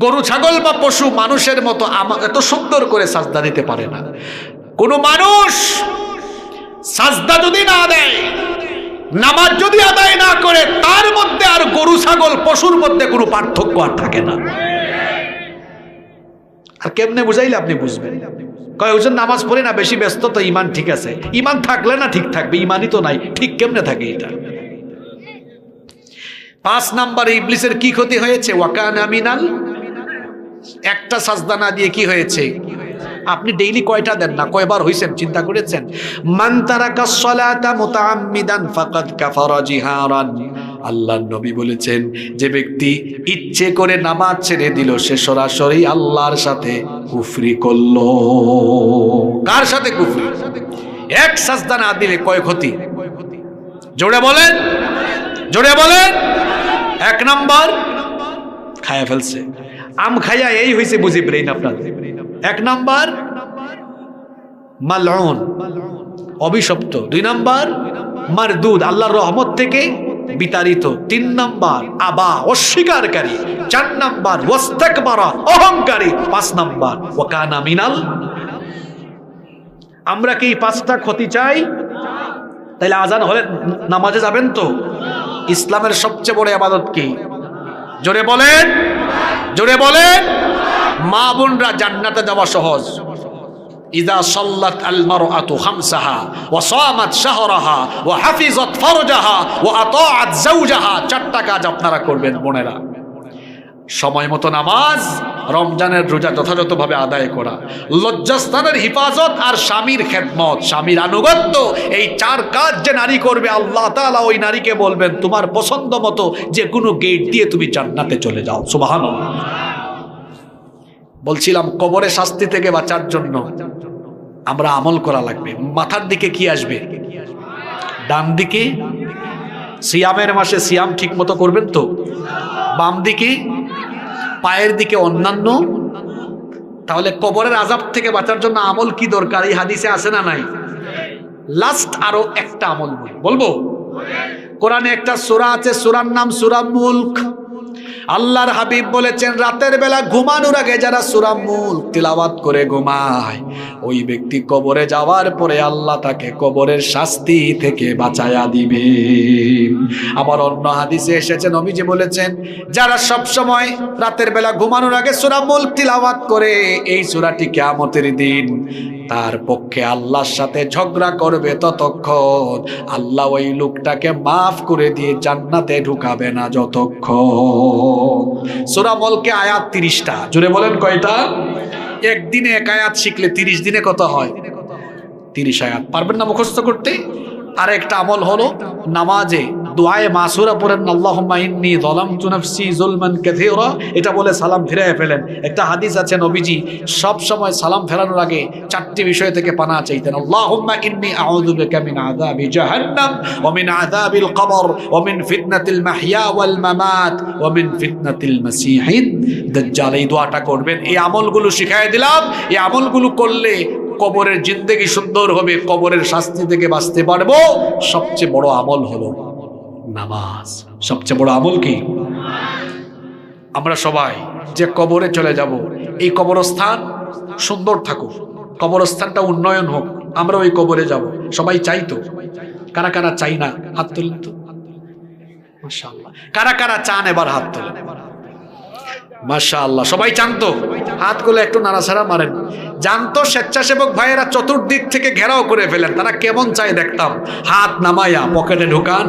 গরু ছাগল বা পশু মানুষের মতো এত সুন্দর করে সাজদা দিতে পারে না। কোন মানুষ সাজদা যদি না দেয়, নামাজ যদি আদায় না করে, তার মধ্যে আর গরু ছাগল পশুর মধ্যে কোনো পার্থক্য আর থাকে না। আর কেমনে বুঝাইলে আপনি বুঝবেন? কয় ওজন নামাজ পড়ে না, বেশি ব্যস্ত তো, ইমান ঠিক আছে। ইমান থাকলে না ঠিক থাকবে, ইমানই তো নাই, ঠিক কেমনে থাকে এটা? 5 নম্বরে ইবলিসের কি ক্ষতি হয়েছে? ওয়াকানা মিনাল, একটা সাজদা না দিয়ে কি হয়েছে? আপনি ডেইলি কয়টা দেন না, কয়বার হইছেন চিন্তা করেছেন? মান তারাকাস সালাতা মুতাআম্মিদান ফাকাদ কাফারা জিহারান। আল্লাহর নবী বলেছেন, যে ব্যক্তি ইচ্ছে করে নামাজ ছেড়ে দিল, সে সরাসরি আল্লাহর সাথে কুফরি করলো। কার সাথে কুফরি? এক সাজদা না দিলে কয় ক্ষতি? জোরে বলেন, জোরে বলেন। 1 নাম্বার, খায়া ফেলছে। আম খাইয়া এই হয়েছে বুঝি ব্রেইন আপনার। 1 নাম্বার মালউন, অভিশপ্ত। 2 নাম্বার মারদুদ, আল্লাহর রহমত থেকে বিতাড়িত। 3 নাম্বার আবা, অস্বীকারী। 4 নাম্বার ওয়াস্তাকবারা, অহংকারী। 5 নাম্বার ওয়াকানা মিনাল। আমরা কি 5টা ক্ষতি চাই? তাইলে আজান হলে নামাজে যাবেন তো? ইসলামের সবচেয়ে বড় ইবাদত কি? জোরে বলেন, জোরে বলেন। মা বোনরা জান্নাতে যাওয়া সহজ। ইযা সাল্লাত আল মারআতু খামসাহা ওয়া সামাত শাহরাহা ওয়া হাফিজাত ফারজাহা ওয়া আতাআত যাওজাহা। 4টা কাজ আপনারা করবেন বোনেরা। সময় মতো নামাজ, রমজানের রোজা যথাযথভাবে আদায় করা, লজ্জাস্থানের হিফাজত, আর স্বামীর খেদমত, স্বামীর আনুগত্য। এই 4 কাজ যে নারী করবে, আল্লাহ তাআলা ওই নারীকে বলবেন, তোমার পছন্দ মতো যে কোনো গেট দিয়ে তুমি জান্নাতে চলে যাও। সুবহানাল্লাহ। বলছিলাম কবরে শাস্তি থেকে বাঁচার জন্য আমরা আমল করা লাগবে। মাথার দিকে কি আসবে? ডান দিকে সিয়ামের মাসে সিয়াম ঠিক মতো করবেন তো? বাম দিকে, পায়ের দিকে অন্যান্য। তাহলে কবরের আযাব থেকে বাঁচার জন্য আমল কি দরকার? এই হাদিসে আছে না নাই? লাস্ট আরো একটা আমল বলবো। কোরআনে একটা সূরা আছে, সূরার নাম সূরা মুলক। আল্লাহর হাবিব বলেছেন, রাতের বেলা ঘুমানোর আগে যারা সূরা মুলক তিলাওয়াত করে ঘুমায়, ওই ব্যক্তি কবরে যাওয়ার পরে আল্লাহ তাকে কবরের শাস্তি থেকে বাঁচায়া দিবে। আবার অন্য হাদিসে এসেছে, নবীজি বলেছেন, যারা সব সময় রাতের বেলা ঘুমানোর আগে সূরা মুলক তিলাওয়াত করে, এই সূরাটি কিয়ামতের দিন তার পক্ষে আল্লাহর সাথে ঝগড়া করবে, ততক্ষণ আল্লাহ ওই লোকটাকে মাফ করে দিয়ে জান্নাতে ঢুকাবে না যতক্ষণ। সূরা মুলকে আয়াত 30টা। জোরে বলেন কয়টা? একদিনে 1 আয়াত শিখলে 30 দিনে কত হয়? 30 আয়াত। পারবেন না মুখস্থ করতে? আর একটা আমল হলো নামাজে দোয়ায়ে মাসুরা পড়েন, আল্লাহুম্মা ইন্নী যালামতু নাফসি যুলমান কাসীরা। এটা বলে সালাম ফিরিয়ে ফেলেন। একটা হাদিস আছে, নবীজি সব সময় সালাম ফেরানোর আগে 4টি বিষয় থেকে পানাহ চাইতেন। আল্লাহুম্মা ইন্নী আউযু বিকা মিন আযাবি জাহান্নাম ওয়া মিন আযাবিল কবর ওয়া মিন ফিতনাতিল মাহইয়া ওয়াল মামাত ওয়া মিন ফিতনাতিল মাসীহিদ দাজ্জাল। এই দোয়াটা করবেন। এই আমলগুলো শিখায় দিলাম। এই আমলগুলো করলে কবরের জিন্দেগি সুন্দর হবে, কবরের শাস্তি থেকে বাঁচতে পারবো। সবচেয়ে বড় আমল হলো নামাজ। সবচেয়ে বড় আমল কি? আমরা সবাই যে কবরে চলে যাব, এই কবরস্থান সুন্দর থাকুক, কবরস্থানটা উন্নয়ন হোক, আমরা ওই কবরে যাব। সবাই চাই তো? কারা কারা চাই না? হাত তুলেন তো। মাশাআল্লাহ। কারা কারা চান? এবার হাত তোলেন। মাশাআল্লাহ। সবাই চান তো? হাতগুলো একটু নাড়াচাড়া মারেন। জানতো স্বেচ্ছাসেবক ভাইয়েরা চতুর্দিক থেকে ঘেরাও করে ফেলেন, তারা কেমন চায় দেখতাম। হাত নামাইয়া পকেটে ঢুকান।